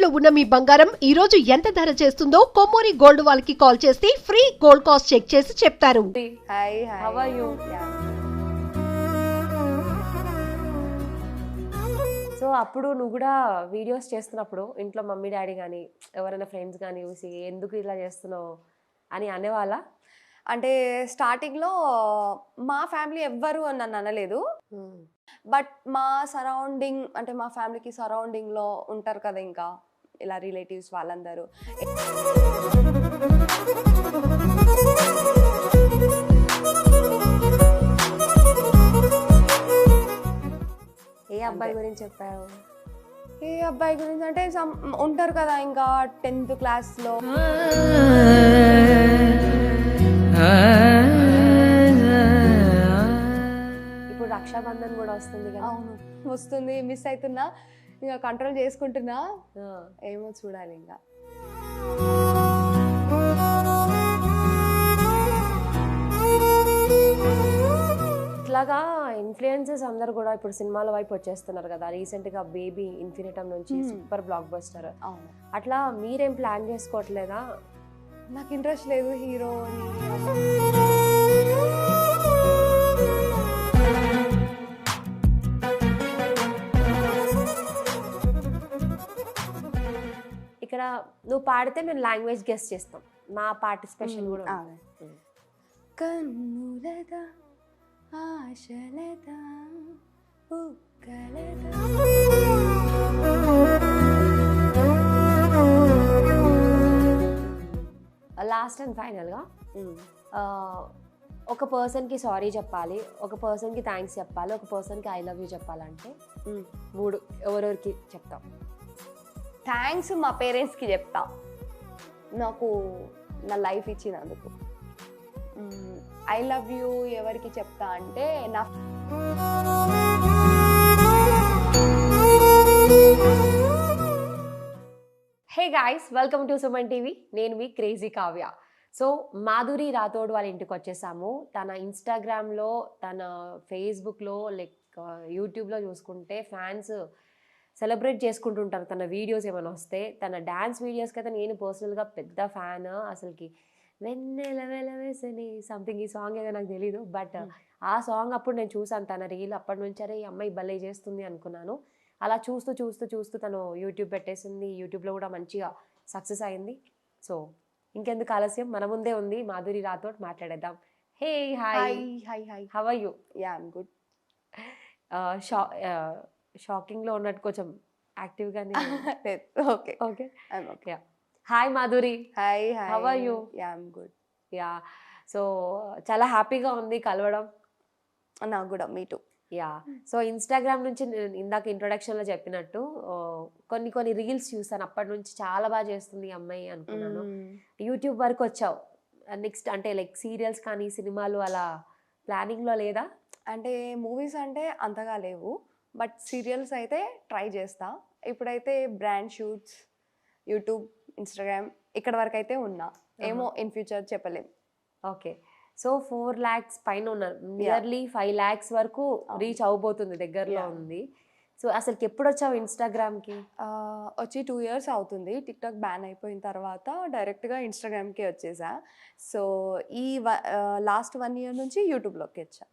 తాకట్టులో ఉన్న మీ బంగారం ఈ రోజు ఎంత ధర చేస్తుందో కొమ్మూరి గోల్డ్ వాళ్ళకి కాల్ చేస్తే ఫ్రీ గోల్డ్ కాస్ట్ చెక్ చేసి చెప్తారు. Hi, How are you? Yeah. So అప్పుడు నువ్వు కూడా వీడియోస్ చేస్తున్నప్పుడు ఇంట్లో మమ్మీ డాడీ కానీ ఎవరైనా ఫ్రెండ్స్ కానీ చూసి ఎందుకు ఇలా చేస్తున్నావు అని అనేవాళ్ళ? అంటే స్టార్టింగ్లో మా ఫ్యామిలీ ఎవ్వరు నన్ను అనలేదు, బట్ మా సరౌండింగ్ అంటే మా ఫ్యామిలీకి సరౌండింగ్లో ఉంటారు కదా ఇంకా ఇలా రిలేటివ్స్ వాళ్ళందరూ ఏ అబ్బాయి గురించి చెప్పావు? ఏ అబ్బాయి గురించి అంటే ఉంటారు కదా ఇంకా 10th క్లాస్లో ఇప్పుడు రక్షాబంధన్ కూడా వస్తుంది కదా. అవును వస్తుంది, మిస్ అవుతున్నా, ఇంకా కంట్రోల్ చేసుకుంటున్నా, ఏమో చూడాలి ఇంకా. ఇట్లాగా ఇన్ఫ్లుయెన్సర్స్ అందరు కూడా ఇప్పుడు సినిమాల వైపు వచ్చేస్తున్నారు కదా. రీసెంట్గా బేబీ ఇన్ఫినిటమ్ నుంచి సూపర్ బ్లాక్ బస్టర్. అవును, అట్లా మీరేం ప్లాన్ చేసుకోవట్లేదా? నాకు ఇంట్రెస్ట్ లేదు హీరో అని. ఇక్కడ నువ్వు పాడితే మేము లాంగ్వేజ్ గెస్ట్ చేస్తాం, మా పార్టిసిపేషన్ కూడా ఉంది. కన్నులదా ఆశలదా ఉక్కలదా లాస్ట్ అండ్ ఫైనల్గా ఒక పర్సన్కి సారీ చెప్పాలి, ఒక పర్సన్కి థ్యాంక్స్ చెప్పాలి, ఒక పర్సన్కి ఐ లవ్ యూ చెప్పాలంటే మూడు ఎవరెవరికి చెప్తాం? థ్యాంక్స్ మా పేరెంట్స్కి చెప్తా, నాకు నా లైఫ్ ఇచ్చినందుకు. ఐ లవ్ యూ ఎవరికి చెప్తా అంటే నా hey guys, welcome to Suman TV. నేను మీ క్రేజీ కావ్య. సో మాధురి రాథోడ్ వాళ్ళ ఇంటికి వచ్చేసాము. తన ఇన్స్టాగ్రామ్లో, తన ఫేస్బుక్లో, లైక్ యూట్యూబ్లో చూసుకుంటే ఫ్యాన్స్ సెలబ్రేట్ చేసుకుంటుంటారు తన వీడియోస్ ఏమైనా వస్తే. తన డ్యాన్స్ వీడియోస్కి అయితే నేను పర్సనల్గా పెద్ద ఫ్యాన్. అసలుకి వెన్నెల వెలవేసని సంథింగ్ ఈ సాంగ్ ఏదో నాకు తెలీదు, బట్ ఆ సాంగ్ అప్పుడు నేను చూసాను తన రీల్. అప్పటి నుంచి అరే ఈ అమ్మాయి భలే చేస్తుంది అనుకున్నాను. అలా చూస్తూ చూస్తూ చూస్తూ తను యూట్యూబ్ పెట్టేసింది. యూట్యూబ్లో కూడా మంచిగా సక్సెస్ అయింది. సో ఇంకెందుకు ఆలస్యం, మన ముందే ఉంది మాధురి రాథోడ్, మాట్లాడేద్దాం. Hey hi, how are you? Yeah I'm good. షాకింగ్లో ఉన్నట్టు కొంచెం యాక్టివ్గానే. Okay okay I'm okay. Hi Madhuri, hi how are you? Yeah I'm good. Yeah, so చాలా హ్యాపీగా ఉంది కలవడం. నాకు కూడా, me too. Yeah, so Instagram నుంచి ఇందాక ఇంట్రొడక్షన్లో చెప్పినట్టు కొన్ని రీల్స్ చూసాను. అప్పటి నుంచి చాలా బాగా చేస్తుంది ఈ అమ్మాయి అనుకున్నాను. యూట్యూబ్ వరకు వచ్చావు. నెక్స్ట్ అంటే లైక్ సీరియల్స్ కానీ సినిమాలు అలా ప్లానింగ్లో లేదా? అంటే మూవీస్ అంటే అంతగా లేవు, బట్ సీరియల్స్ అయితే ట్రై చేస్తా. ఇప్పుడైతే బ్రాండ్ షూట్స్, యూట్యూబ్, ఇన్స్టాగ్రామ్ ఇక్కడ వరకు అయితే ఉన్నా. ఏమో ఇన్ ఫ్యూచర్ చెప్పలేం. ఓకే, సో 4 lakhs పైన ఉన్నారు, నియర్లీ 5 lakhs వరకు రీచ్ అవబోతుంది, దగ్గరలో ఉంది. సో అసలుకి ఎప్పుడు వచ్చావు ఇన్స్టాగ్రామ్కి? వచ్చి 2 years అవుతుంది. టిక్టాక్ బ్యాన్ అయిపోయిన తర్వాత డైరెక్ట్గా ఇన్స్టాగ్రామ్కి వచ్చేసా. సో ఈ లాస్ట్ 1 year నుంచి యూట్యూబ్లోకి వచ్చా.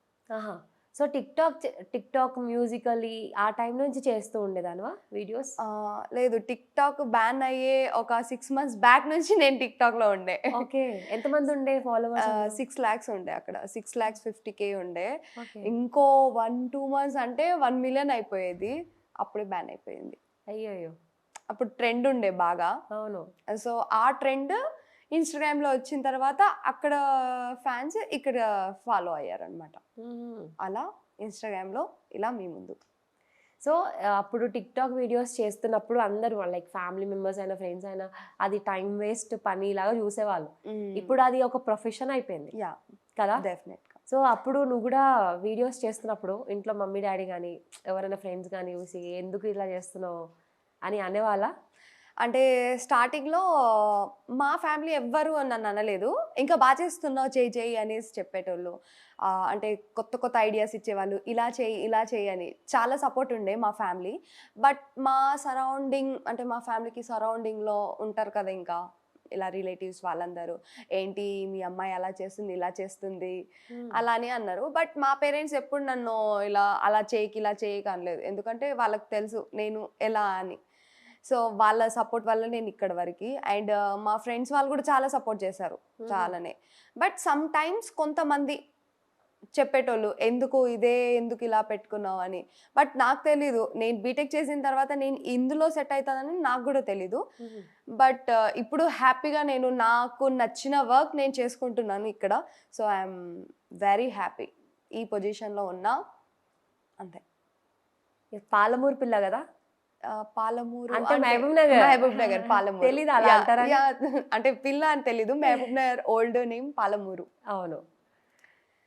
సో టిక్టాక్ మ్యూజికల్లీ ఆ టైం నుంచి చేస్తూ ఉండేదానివా వీడియోస్? లేదు, టిక్టాక్ బ్యాన్ అయ్యే ఒక 6 months బ్యాక్ నుంచి నేను టిక్టాక్లో ఉండే. ఓకే, ఎంతమంది ఉండే ఫాలోవర్స్? 6 lakhs ఉండే అక్కడ, 6,50,000 ఉండే. ఇంకో 1-2 months అంటే 1 million అయిపోయేది. అప్పుడే బ్యాన్ అయిపోయింది. అయ్యో, అప్పుడు ట్రెండ్ ఉండే బాగా. అవును. సో ఆ ట్రెండ్ ఇన్స్టాగ్రామ్లో వచ్చిన తర్వాత అక్కడ ఫ్యాన్స్ ఇక్కడ ఫాలో అయ్యారనమాట. అలా ఇన్స్టాగ్రామ్లో ఇలా మీ ముందు. సో అప్పుడు టిక్టాక్ వీడియోస్ చేస్తున్నప్పుడు అందరూ లైక్ ఫ్యామిలీ మెంబర్స్ అయినా ఫ్రెండ్స్ అయినా అది టైం వేస్ట్ పని లాగా చూసేవాళ్ళు. ఇప్పుడు అది ఒక ప్రొఫెషన్ అయిపోయింది. యా కదా, డెఫినెట్గా. సో అప్పుడు నువ్వు కూడా వీడియోస్ చేస్తున్నప్పుడు ఇంట్లో మమ్మీ డాడీ కానీ ఎవరైనా ఫ్రెండ్స్ కానీ చూసి ఎందుకు ఇలా చేస్తున్నావు అని అనేవాళ్ళ? అంటే స్టార్టింగ్‌లో మా ఫ్యామిలీ ఎవ్వరు నన్ను అనలేదు. ఇంకా బాగా చేస్తున్నావు చెయ్యి చెయ్యి అనేసి చెప్పేటోళ్ళు. అంటే కొత్త కొత్త ఐడియాస్ ఇచ్చేవాళ్ళు. ఇలా చెయ్యి అని. చాలా సపోర్ట్ ఉండే మా ఫ్యామిలీ. బట్ మా సరౌండింగ్ అంటే మా ఫ్యామిలీకి సరౌండింగ్‌లో ఉంటారు కదా ఇంకా ఇలా రిలేటివ్స్ వాళ్ళందరూ. ఏంటి మీ అమ్మాయి అలా చేస్తుంది, ఇలా చేస్తుంది అలా అని అన్నారు. బట్ మా పేరెంట్స్ ఎప్పుడు నన్ను అలా చేయకి అనలేదు. ఎందుకంటే వాళ్ళకి తెలుసు నేను ఎలా అని. సో వాళ్ళ సపోర్ట్ వల్ల నేను ఇక్కడ వరకి. అండ్ మా ఫ్రెండ్స్ వాళ్ళు కూడా చాలా సపోర్ట్ చేశారు చాలానే. బట్ సమ్ టైమ్స్ కొంతమంది చెప్పేటోళ్ళు ఎందుకు ఇలా పెట్టుకున్నావు అని. బట్ నాకు తెలీదు, నేను బీటెక్ చేసిన తర్వాత నేను ఇందులో సెట్ అవుతానని నాకు కూడా తెలీదు. బట్ ఇప్పుడు హ్యాపీగా నేను నాకు నచ్చిన వర్క్ నేను చేసుకుంటున్నాను ఇక్కడ. సో ఐఎమ్ వెరీ హ్యాపీ ఈ పొజిషన్లో ఉన్నా అంతే. పాలమూరు పిల్ల కదా? పాలమూరు అంటే మహబూబ్ నగర్ పాలమూరు తెలీదా అలా అంటారా? అంటే పిల్ల అని తెలీదు. Mahbubnagar old name Palamuru. అవును.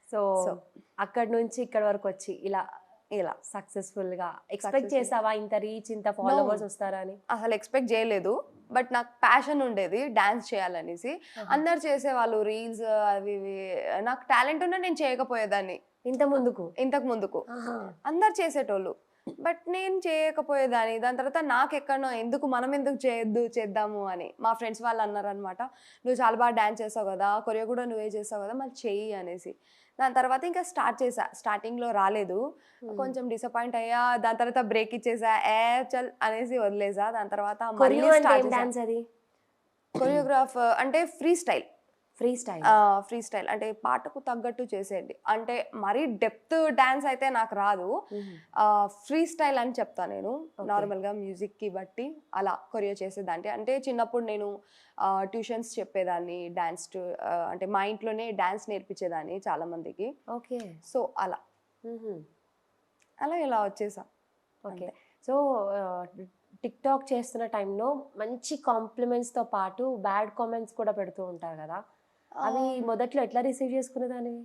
సో అక్కడ నుంచి ఇక్కడ వరకు వచ్చి ఇలా సక్సెస్ఫుల్ గా ఎక్స్పెక్ట్ చేసావా ఇంత రీచ్ ఇంత ఫాలోవర్స్ వస్తారని? అసలు ఎక్స్పెక్ట్ చేయలేదు. బట్ నాకు ప్యాషన్ ఉండేది డాన్స్ చేయాలనేసి. అందరు చేసేవాళ్ళు రీల్స్ అవి ఇవి. నాకు టాలెంట్ ఉన్నా నేను చేయకపోయేదాన్ని. ఇంతకు ముందుకు అందరు చేసేటోళ్ళు, బట్ నేను చేయకపోయేదాన్ని. దాని తర్వాత నాకు ఎక్కడో మనం ఎందుకు చేద్దాము అని మా ఫ్రెండ్స్ వాళ్ళు అన్నారు అనమాట. నువ్వు చాలా బాగా డాన్స్ చేసావు కదా, కొరియో కూడా నువ్వే చేసావు కదా, మళ్ళీ చెయ్యి అనేసి. దాని తర్వాత ఇంకా స్టార్ట్ చేసా. స్టార్టింగ్లో రాలేదు, కొంచెం డిసప్పాయింట్ అయ్యా. దాని తర్వాత బ్రేక్ ఇచ్చేసా, చల్ అనేసి వదిలేసా. దాని తర్వాత కొరియోగ్రాఫ్ అంటే ఫ్రీ స్టైల్ అంటే పాటకు తగ్గట్టు చేసేది. అంటే మరీ డెప్త్ డాన్స్ అయితే నాకు రాదు. ఫ్రీ స్టైల్ అని చెప్తా నేను. నార్మల్గా మ్యూజిక్కి బట్టి అలా కొరియో చేసేదాన్ని. అంటే చిన్నప్పుడు నేను ట్యూషన్స్ చెప్పేదాన్ని డాన్స్. అంటే మా ఇంట్లోనే డాన్స్ నేర్పించేదాన్ని చాలా మందికి. ఓకే. సో అలా ఇలా వచ్చేసా. ఓకే. సో టిక్ టాక్ చేస్తున్న టైంలో మంచి కాంప్లిమెంట్స్తో పాటు బ్యాడ్ కామెంట్స్ కూడా పెడుతూ ఉంటారు కదా, అవి మొదట్లో ఎట్లా రిసీవ్ చేసుకునేదానివి?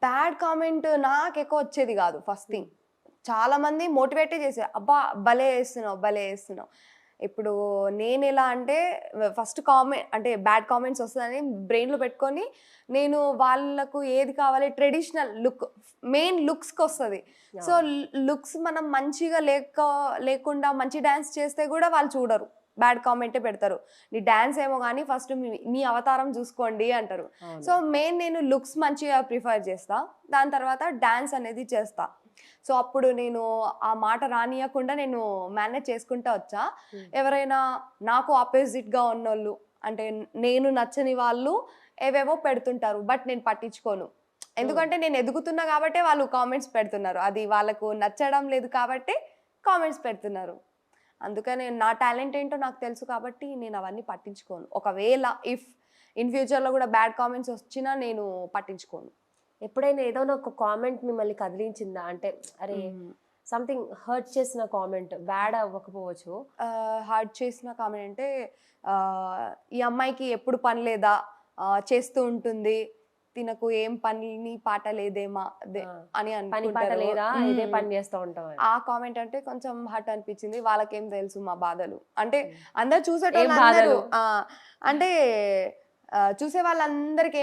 బ్యాడ్ కామెంట్ నాకు ఎక్కువ వచ్చేది కాదు. ఫస్ట్ థింగ్ చాలా మంది మోటివేటే చేశారు, అబ్బా భలే వేస్తున్నావు. ఇప్పుడు నేను ఎలా అంటే ఫస్ట్ అంటే బ్యాడ్ కామెంట్స్ వస్తుందని బ్రెయిన్లో పెట్టుకొని నేను వాళ్ళకు ఏది కావాలి ట్రెడిషనల్ లుక్, మెయిన్ లుక్స్కి వస్తుంది. సో లుక్స్ మనం మంచిగా లేకుండా మంచి డ్యాన్స్ చేస్తే కూడా వాళ్ళు చూడరు, బ్యాడ్ కామెంటే పెడతారు. నీ డ్యాన్స్ ఏమో కానీ ఫస్ట్ మీ అవతారం చూసుకోండి అంటారు. సో మెయిన్ నేను లుక్స్ మంచిగా ప్రిఫర్ చేస్తా, దాని తర్వాత డ్యాన్స్ అనేది చేస్తా. సో అప్పుడు నేను ఆ మాట రానియకుండా నేను మేనేజ్ చేసుకుంటా వచ్చా. ఎవరైనా నాకు ఆపోజిట్గా ఉన్నోళ్ళు అంటే నేను నచ్చని వాళ్ళు ఏవేవో పెడుతుంటారు, బట్ నేను పట్టించుకోను. ఎందుకంటే నేను ఎదుగుతున్నా కాబట్టి వాళ్ళు కామెంట్స్ పెడుతున్నారు, అది వాళ్ళకు నచ్చడం లేదు కాబట్టి కామెంట్స్ పెడుతున్నారు. అందుకని నా టాలెంట్ ఏంటో నాకు తెలుసు కాబట్టి నేను అవన్నీ పట్టించుకోను. ఒకవేళ ఇఫ్ ఇన్ ఫ్యూచర్లో కూడా బ్యాడ్ కామెంట్స్ వచ్చినా నేను పట్టించుకోను. ఎప్పుడైనా ఏదో ఒక కామెంట్ మిమ్మల్ని కదిలించిందా? అంటే అరే సంథింగ్ హర్ట్ చేసిన కామెంట్, బ్యాడ్ అవ్వకపోవచ్చు, హర్ట్ చేసిన కామెంట్ అంటే ఈ అమ్మాయికి ఎప్పుడు పని లేదా, చేస్తూ ఉంటుంది, తినకు ఏం పని పాట లేదేమా అని అనుకుంటారు. ఆ కామెంట్ అంటే కొంచెం హర్ట్ అనిపించింది. వాళ్ళకేం తెలుసు మా బాధలు, అంటే అందరు చూసేటోళ్ళు అంటే చూసే వాళ్ళందరికీ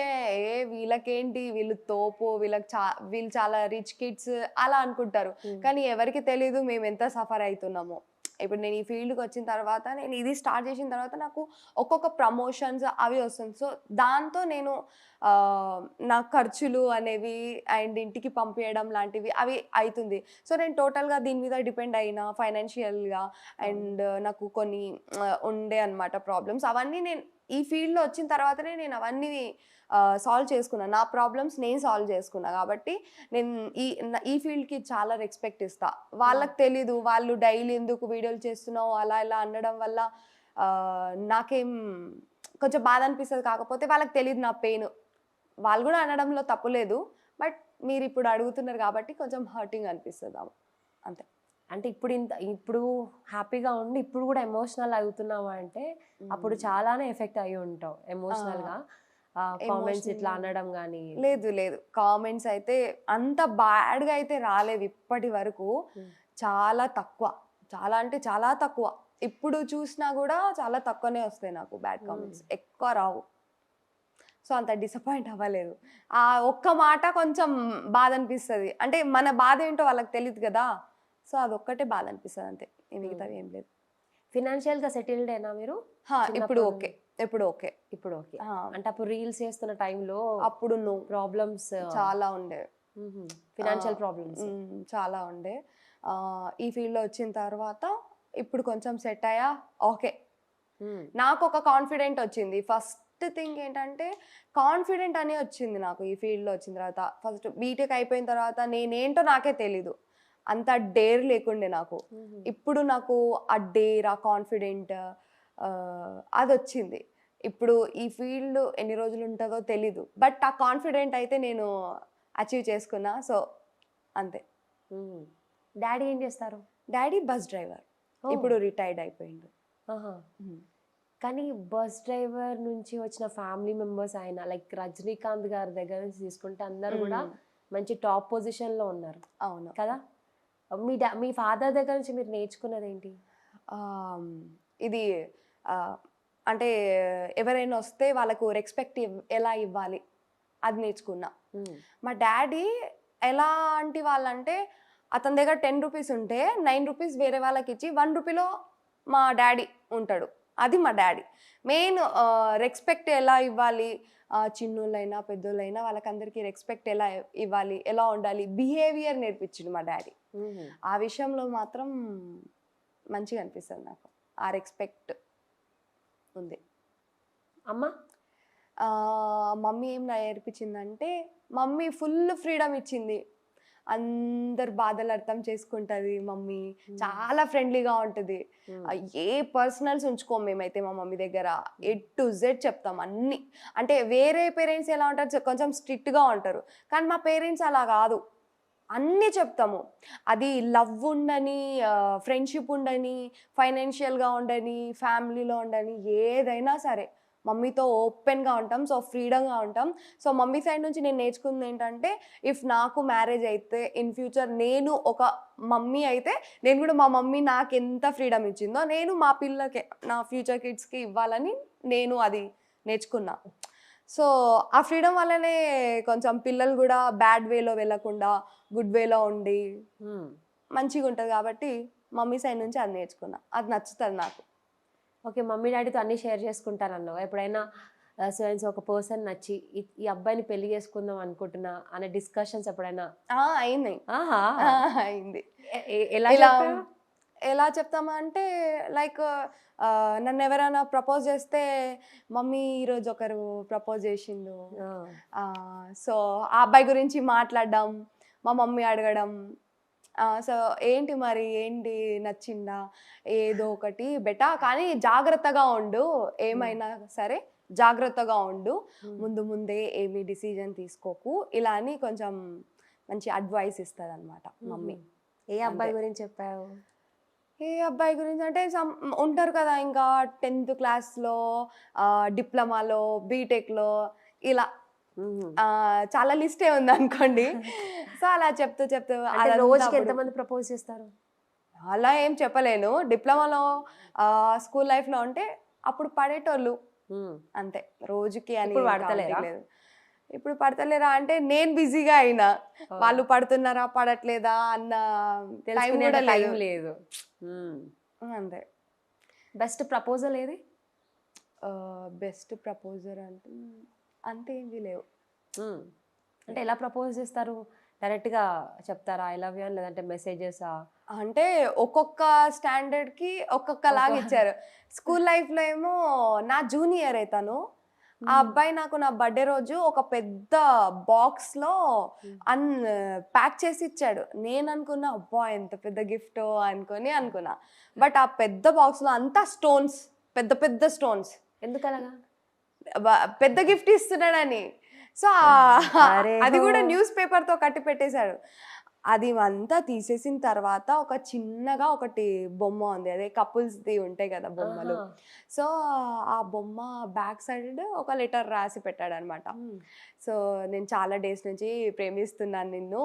వీళ్ళకేంటి, వీళ్ళు తోపు, వీళ్ళు చాలా రిచ్ కిడ్స్ అలా అనుకుంటారు. కానీ ఎవరికి తెలీదు మేము ఎంత సఫర్ అవుతున్నామో. ఇప్పుడు నేను ఈ ఫీల్డ్కి వచ్చిన తర్వాత, నేను ఇది స్టార్ట్ చేసిన తర్వాత నాకు ఒక్కొక్క ప్రమోషన్స్ అవి వస్తుంది. సో దాంతో నేను నా ఖర్చులు అనేవి అండ్ ఇంటికి పంపించడం లాంటివి అవి అవుతుంది. సో నేను టోటల్గా దీని మీద డిపెండ్ అయినా ఫైనాన్షియల్గా. అండ్ నాకు కొన్ని ఉండే అన్నమాట ప్రాబ్లమ్స్. అవన్నీ నేను ఈ ఫీల్డ్లో వచ్చిన తర్వాతనే నేను అవన్నీ సాల్వ్ చేసుకున్నా. నా ప్రాబ్లమ్స్ నేను సాల్వ్ చేసుకున్నా కాబట్టి నేను ఈ ఫీల్డ్కి చాలా రెస్పెక్ట్ ఇస్తా. వాళ్ళకి తెలీదు, వాళ్ళు డైలీ ఎందుకు వీడియోలు చేస్తున్నావు అలా ఇలా అనడం వల్ల నాకేం కొంచెం బాధ అనిపిస్తుంది. కాకపోతే వాళ్ళకి తెలియదు నా పెయిన్. వాళ్ళు కూడా అనడంలో తప్పులేదు, బట్ మీరు ఇప్పుడు అడుగుతున్నారు కాబట్టి కొంచెం హర్టింగ్ అనిపిస్తుంది అంతే. అంటే ఇప్పుడు హ్యాపీగా ఉండి ఇప్పుడు కూడా ఎమోషనల్ అవుతున్నావా అంటే అప్పుడు చాలానే ఎఫెక్ట్ అయ్యి ఉంటావు ఎమోషనల్గా. కామెంట్స్ ఇట్లా అనడం కానీ? లేదు, కామెంట్స్ అయితే అంత బ్యాడ్గా అయితే రాలేదు ఇప్పటి వరకు. చాలా తక్కువ, చాలా అంటే చాలా తక్కువ. ఇప్పుడు చూసినా కూడా చాలా తక్కువనే వస్తాయి నాకు బ్యాడ్ కామెంట్స్, ఎక్కువ రావు. సో అంత డిసప్పాయింట్ అవ్వలేదు. ఆ ఒక్క మాట కొంచెం బాధ అనిపిస్తుంది, అంటే మన బాధ ఏంటో వాళ్ళకి తెలియదు కదా, సో అదొక్కటే బాధ అనిపిస్తుంది అంతే, మిగతావి ఏం లేదు. ఫినాన్షియల్ గా సెటిల్డ్ అయినా మీరు? ఇప్పుడు ఓకే, ఇప్పుడు ఓకే. ఇప్పుడు ఓకే. అంటే అప్పుడు రీల్స్ చేస్తున్న టైంలో అప్పుడు ప్రాబ్లమ్స్ చాలా ఉండే, ఫినాన్షియల్ ప్రాబ్లమ్స్ చాలా ఉండే. ఈ ఫీల్డ్లో వచ్చిన తర్వాత ఇప్పుడు కొంచెం సెట్ అయ్యా, ఓకే. నాకు ఒక కాన్ఫిడెంట్ వచ్చింది. ఫస్ట్ థింగ్ ఏంటంటే కాన్ఫిడెంట్ అని వచ్చింది నాకు ఈ ఫీల్డ్లో వచ్చిన తర్వాత. ఫస్ట్ బీటెక్ అయిపోయిన తర్వాత నేనేంటో నాకే తెలీదు, అంత డేర్ లేకుండే నాకు. ఇప్పుడు నాకు ఆ డేర్, ఆ కాన్ఫిడెంట్ అది వచ్చింది. ఇప్పుడు ఈ ఫీల్డ్ ఎన్ని రోజులు ఉంటుందో తెలీదు, బట్ ఆ కాన్ఫిడెంట్ అయితే నేను అచీవ్ చేసుకున్నా. సో అంతే. డాడీ ఏం చేస్తారు? డాడీ బస్ డ్రైవర్, ఇప్పుడు రిటైర్డ్ అయిపోయిండు. కానీ బస్ డ్రైవర్ నుంచి వచ్చిన ఫ్యామిలీ మెంబర్స్ ఆయన లైక్ రజనీకాంత్ గారి దగ్గర నుంచి తీసుకుంటే అందరు కూడా మంచి టాప్ పొజిషన్ లో ఉన్నారు. అవును కదా. మీ ఫాదర్ దగ్గర నుంచి మీరు నేర్చుకున్నది ఏంటి? ఇది అంటే ఎవరైనా వస్తే వాళ్ళకు రెస్పెక్ట్ ఎలా ఇవ్వాలి అది నేర్చుకున్నా. మా డాడీ ఎలాంటి వాళ్ళంటే అతని దగ్గర 10 రూపీస్ ఉంటే 9 రూపీస్ వేరే వాళ్ళకి ఇచ్చి 1 రూపీలో మా డాడీ ఉంటాడు. అది మా డాడీ మెయిన్. రెస్పెక్ట్ ఎలా ఇవ్వాలి, చిన్నోళ్ళైనా పెద్దోళ్ళైనా వాళ్ళకందరికీ రెస్పెక్ట్ ఎలా ఇవ్వాలి, ఎలా ఉండాలి, బిహేవియర్ నేర్పించిండు మా డాడీ. ఆ విషయంలో మాత్రం మంచిగా అనిపిస్తుంది నాకు, ఆ రెస్పెక్ట్ ఉంది. మమ్మీ ఏం నేర్పించిందంటే, మమ్మీ ఫుల్ ఫ్రీడమ్ ఇచ్చింది. అందరు బాధలు అర్థం చేసుకుంటుంది మమ్మీ, చాలా ఫ్రెండ్లీగా ఉంటుంది. ఏ పర్సనల్స్ ఉంచుకోము మేమైతే మా మమ్మీ దగ్గర, A to Z చెప్తాం అన్ని. అంటే వేరే పేరెంట్స్ ఎలా ఉంటారు, కొంచెం స్ట్రిక్ట్గా ఉంటారు, కానీ మా పేరెంట్స్ అలా కాదు, అన్నీ చెప్తాము. అది లవ్ ఉండని, ఫ్రెండ్షిప్ ఉండని, ఫైనాన్షియల్గా ఉండని, ఫ్యామిలీలో ఉండని, ఏదైనా సరే మమ్మీతో ఓపెన్గా ఉంటాం. సో ఫ్రీడమ్గా ఉంటాం. సో మమ్మీ సైడ్ నుంచి నేను నేర్చుకుంది ఏంటంటే, ఇఫ్ నాకు మ్యారేజ్ అయితే ఇన్ ఫ్యూచర్ నేను ఒక మమ్మీ అయితే నేను కూడా మా మమ్మీ నాకు ఎంత ఫ్రీడమ్ ఇచ్చిందో నేను మా పిల్లకి, నా ఫ్యూచర్ కిడ్స్కి ఇవ్వాలని నేను అది నేర్చుకున్నా. సో ఆ ఫ్రీడమ్ వల్లనే కొంచెం పిల్లలు కూడా బ్యాడ్ వేలో వెళ్ళకుండా గుడ్ వేలో ఉండి మంచిగా ఉంటుంది. కాబట్టి మమ్మీ సైడ్ నుంచి అది నేర్చుకున్నా, అది నచ్చుతుంది నాకు. ఓకే, మమ్మీ డాడీతో అన్నీ షేర్ చేసుకుంటారన్నావు. ఎప్పుడైనా ఒక పర్సన్ నచ్చి ఈ అబ్బాయిని పెళ్లి చేసుకుందాం అనుకుంటున్నా అనే డిస్కషన్స్ ఎప్పుడైనా అయింది? అయింది. ఎలా చెప్తామా అంటే, లైక్ నన్ను ఎవరైనా ప్రపోజ్ చేస్తే, మమ్మీ ఈరోజు ఒకరు ప్రపోజ్ చేసిండు, సో ఆ అబ్బాయి గురించి మాట్లాడడం, మా మమ్మీ అడగడం, సో ఏంటి మరి, ఏంటి నచ్చిందా, ఏదో ఒకటి బెటా, కానీ జాగ్రత్తగా ఉండు, ఏమైనా సరే జాగ్రత్తగా ఉండు, ముందే ఏమీ డిసిజన్ తీసుకోకు, ఇలా అని కొంచెం మంచి అడ్వైస్ ఇస్తుంది అనమాట మమ్మీ. ఏ అబ్బాయి గురించి చెప్పావు? ఏ అబ్బాయి గురించి అంటే, ఉంటారు కదా ఇంకా 10th క్లాస్లో, డిప్లొమాలో, బీటెక్లో, ఇలా చాలా లిస్టే ఉంది అనుకోండి. సో అలా చెప్తూ రోజుకి ఎంతమంది ప్రపోజ్ చేస్తారు? అలా ఏం చెప్పలేను. డిప్లొమాలో, స్కూల్ లైఫ్లో ఉంటే అప్పుడు పడేటోళ్ళు అంతే, రోజుకి అని పడతలేదు. ఇప్పుడు పడతలేరా అంటే నేను బిజీగా అయినా, వాళ్ళు పడుతున్నారా పడట్లేదా అన్న టైం లేదు. అంతే. బెస్ట్ ప్రపోజల్ ఏది? బెస్ట్ ప్రపోజల్ అంటే అంతేంది లేవు. అంటే ఎలా ప్రపోజ్ చేస్తారు? డైరెక్ట్గా చెప్తారా ఐ లవ్ యూ అని, లేదంటే మెసేజెస్? అంటే ఒక్కొక్క స్టాండర్డ్కి ఒక్కొక్కలాగా ఇచ్చారు. స్కూల్ లైఫ్లో ఏమో నా జూనియర్ అవుతాను, ఆ అబ్బాయి నాకు నా బర్త్డే రోజు ఒక పెద్ద బాక్స్లో ప్యాక్ చేసి ఇచ్చాడు. నేను అనుకున్నా అబ్బా ఎంత పెద్ద గిఫ్ట్ అనుకున్నా. బట్ ఆ పెద్ద బాక్స్లో అంతా స్టోన్స్, పెద్ద పెద్ద స్టోన్స్. ఎందుకలాగా? పెద్ద గిఫ్ట్ ఇస్తున్నాడని. సో అది కూడా న్యూస్ పేపర్తో కట్టి పెట్టేశాడు. అది అంతా తీసేసిన తర్వాత ఒక చిన్నగా ఒకటి బొమ్మ ఉంది, అదే కపుల్స్ది ఉంటాయి కదా బొమ్మలు. ఆహా. సో ఆ బొమ్మ బ్యాక్ సైడ్ ఒక లెటర్ రాసి పెట్టాడు అనమాట. సో నేను చాలా డేస్ నుంచి ప్రేమిస్తున్నాను నిన్ను,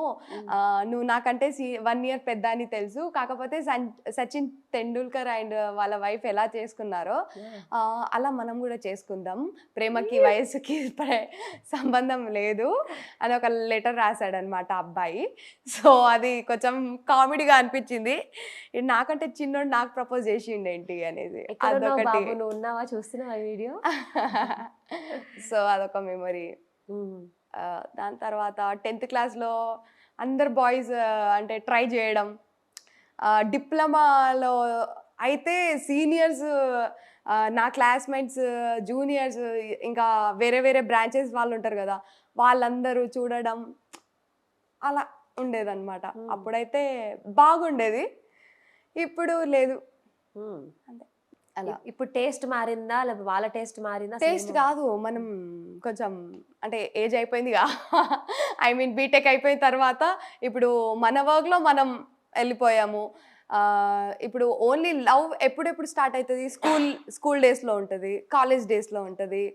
నువ్వు నాకంటే 1 year పెద్ద అని తెలుసు, కాకపోతే సచిన్ తెండూల్కర్ అండ్ వాళ్ళ వైఫ్ ఎలా చేసుకున్నారో అలా మనం కూడా చేసుకుందాం, ప్రేమకి వయసుకి సంబంధం లేదు అని ఒక లెటర్ రాశాడు అనమాట అబ్బాయి. సో అది కొంచెం కామెడీగా అనిపించింది, నాకంటే చిన్నోడు నాకు ప్రపోజ్ చేసిండేంటి అనేది. అదొకటి. నువ్వు ఉన్నావా, చూస్తున్నావా వీడియో? సో అదొక మెమరీ. దాని తర్వాత 10th క్లాస్లో అందరు బాయ్స్ అంటే ట్రై చేయడం, డిప్లొమాలో అయితే సీనియర్స్, నా క్లాస్మేట్స్, జూనియర్స్, ఇంకా వేరే వేరే బ్రాంచెస్ వాళ్ళు ఉంటారు కదా, వాళ్ళందరూ చూడడం అలా ఉండేదన్నమాట. అప్పుడైతే బాగుండేది, ఇప్పుడు లేదు. అంతే అలా. ఇప్పుడు టేస్ట్ మారిందా, లేకపోతే వాళ్ళ టేస్ట్ మారిందా? టేస్ట్ కాదు, మనం కొంచెం అంటే ఏజ్ అయిపోయిందిగా, ఐ మీన్ బీటెక్ అయిపోయిన తర్వాత ఇప్పుడు మన వర్క్లో మనం వెళ్ళిపోయాము. ఇప్పుడు ఓన్లీ లవ్ ఎప్పుడెప్పుడు స్టార్ట్ అవుతుంది, స్కూల్ డేస్లో ఉంటుంది, కాలేజ్ డేస్లో ఉంటుంది.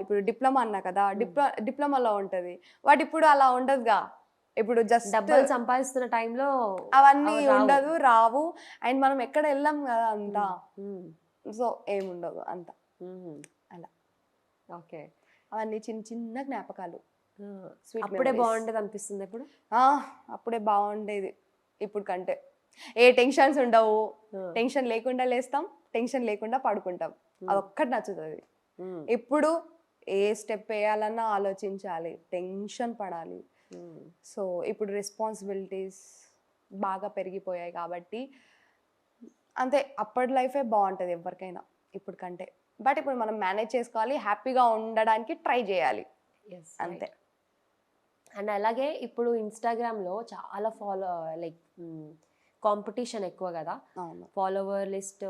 ఇప్పుడు డిప్లొమా అన్నా కదా, డిప్లొమాలో ఉంటుంది. వాటి ఇప్పుడు అలా ఉండదుగా, ఇప్పుడు జస్ట్ డబ్బులు సంపాదిస్తున్న టైంలో అవన్నీ ఉండదు, రావు. అండ్ మనం ఎక్కడ వెళ్ళాం కదా అంతా, సో ఏముండదు అంత అలా. ఓకే, అవన్నీ చిన్న చిన్న జ్ఞాపకాలు. అప్పుడే బాగుండేది అనిపిస్తుంది ఇప్పుడు. అప్పుడే బాగుండేది ఇప్పుడు కంటే. ఏ టెన్షన్స్ ఉండవు, టెన్షన్ లేకుండా లేస్తాం, టెన్షన్ లేకుండా పడుకుంటాం, అదొక్కటి నచ్చుతుంది. ఇప్పుడు ఏ స్టెప్ వేయాలన్నా ఆలోచించాలి, టెన్షన్ పడాలి. సో ఇప్పుడు రెస్పాన్సిబిలిటీస్ బాగా పెరిగిపోయాయి కాబట్టి అంతే, అప్పటి లైఫే బాగుంటుంది ఎవరికైనా ఇప్పుడు కంటే. బట్ ఇప్పుడు మనం మేనేజ్ చేసుకోవాలి, హ్యాపీగా ఉండడానికి ట్రై చేయాలి అంతే. అండ్ అలాగే ఇప్పుడు ఇన్స్టాగ్రామ్లో చాలా లైక్ కాంపిటీషన్ ఎక్కువ కదా, ఫాలోవర్ లిస్ట్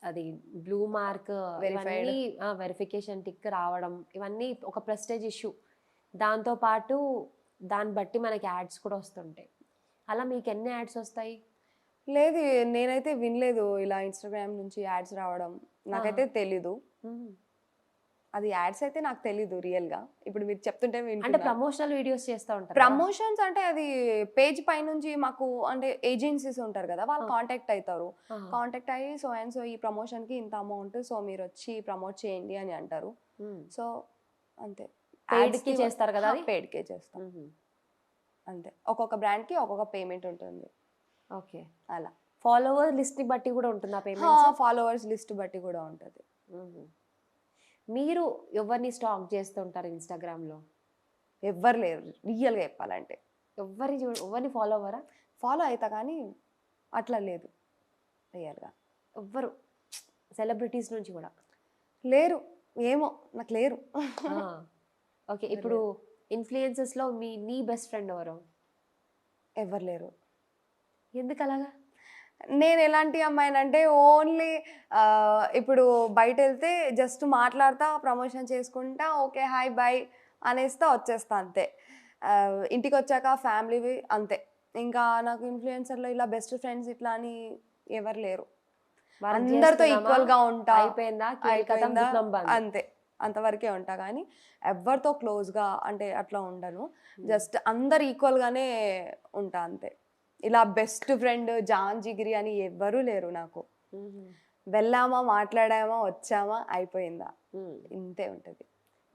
అది బ్లూ మార్క్ ఇవన్నీ వెరిఫికేషన్ టిక్ రావడం, ఇవన్నీ ఒక ప్రెస్టేజ్ ఇష్యూ. దాంతోపాటు దాన్ని బట్టి మనకి యాడ్స్ కూడా వస్తుంటాయి. అలా మీకు ఎన్ని యాడ్స్ వస్తాయి? లేదు, నేనైతే వినలేదు ఇలా ఇన్స్టాగ్రామ్ నుంచి యాడ్స్ రావడం, నాకైతే తెలీదు. అది యాడ్స్ అయితే నాకు తెలీదు రియల్గా, ఇప్పుడు మీరు చెప్తుంటే అంటే ప్రమోషనల్ వీడియోస్ చేస్తూ ఉంటారు. ప్రమోషన్స్ అంటే అది పేజ్ పై నుంచి మాకు అంటే ఏజెన్సీస్ ఉంటారు కదా, వాళ్ళు కాంటాక్ట్ అవుతారు. కాంటాక్ట్ అయ్యి సో అండ్ సో ఈ ప్రమోషన్కి ఇంత అమౌంట్, సో మీరు వచ్చి ప్రమోట్ చేయండి అని అంటారు. సో అంతే, పెయిడ్కి చేస్తారు కదా, పెయిడ్కే చేస్తాం అంతే. ఒక్కొక్క బ్రాండ్కి ఒక్కొక్క పేమెంట్ ఉంటుంది. ఓకే, అలా ఫాలోవర్ లిస్ట్ బట్టి కూడా ఉంటుంది ఆ పేమెంట్. ఫాలోవర్స్ లిస్ట్ బట్టి కూడా ఉంటుంది. మీరు ఎవరిని స్టాక్ చేస్తుంటారు ఇన్స్టాగ్రామ్లో? ఎవ్వరు లేరు రియల్గా చెప్పాలంటే. ఎవరిని ఫాలో అవ్వరా? ఫాలో అవుతా కానీ అట్లా లేదు రియల్గా. ఎవ్వరు సెలబ్రిటీస్ నుంచి కూడా లేరు, ఏమో నాకు లేరు. ఓకే, ఇప్పుడు ఇన్ఫ్లుయెన్సెస్లో నీ బెస్ట్ ఫ్రెండ్ ఎవరు? ఎవరు లేరు. ఎందుకు అలాగా? నేను ఎలాంటి అమ్మాయినంటే ఓన్లీ ఇప్పుడు బయట వెళ్తే జస్ట్ మాట్లాడతా, ప్రమోషన్ చేసుకుంటా, ఓకే హాయ్ బాయ్ అనేస్తా వచ్చేస్తా అంతే. ఇంటికి వచ్చాక ఫ్యామిలీవి అంతే. ఇంకా నాకు ఇన్ఫ్లుయెన్సర్లో ఇలా బెస్ట్ ఫ్రెండ్స్ ఇట్లా అని ఎవరు లేరు. అందరితో ఈక్వల్గా ఉంటా, అంతే, అంతవరకే ఉంటా. కానీ ఎవరితో క్లోజ్గా అంటే అట్లా ఉండను, జస్ట్ అందరు ఈక్వల్గానే ఉంటా అంతే. ఇలా బెస్ట్ ఫ్రెండ్ జాన్ జిగిరి అని ఎవ్వరూ లేరు నాకు. వెళ్ళామా, మాట్లాడామా, వచ్చామా, అయిపోయిందా, ఇంతే ఉంటుంది.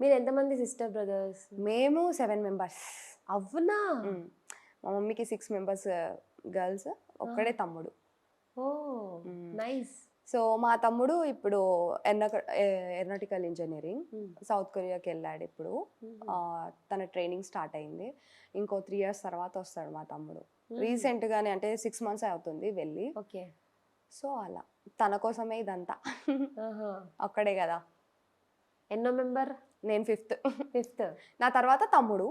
మీరు ఎంతమంది సిస్టర్ బ్రదర్స్? మేము 7 members. అవునా? మా మమ్మీకి 6 members గర్ల్స్, ఒక్కడే తమ్ముడు. ఓ నైస్. సో మా తమ్ముడు ఇప్పుడు ఏరోనాటికల్ ఇంజనీరింగ్ సౌత్ కొరియాకి వెళ్ళాడు. ఇప్పుడు తన ట్రైనింగ్ స్టార్ట్ అయింది. ఇంకో 3 years తర్వాత వస్తాడు మా తమ్ముడు. రీసెంట్గానే అంటే 6 months అవుతుంది వెళ్ళి. ఓకే, సో అలా తన కోసమే ఇదంతా. ఒక్కడే కదా. ఎన్నో మెంబర్? నేను 5th. నా తర్వాత తమ్ముడు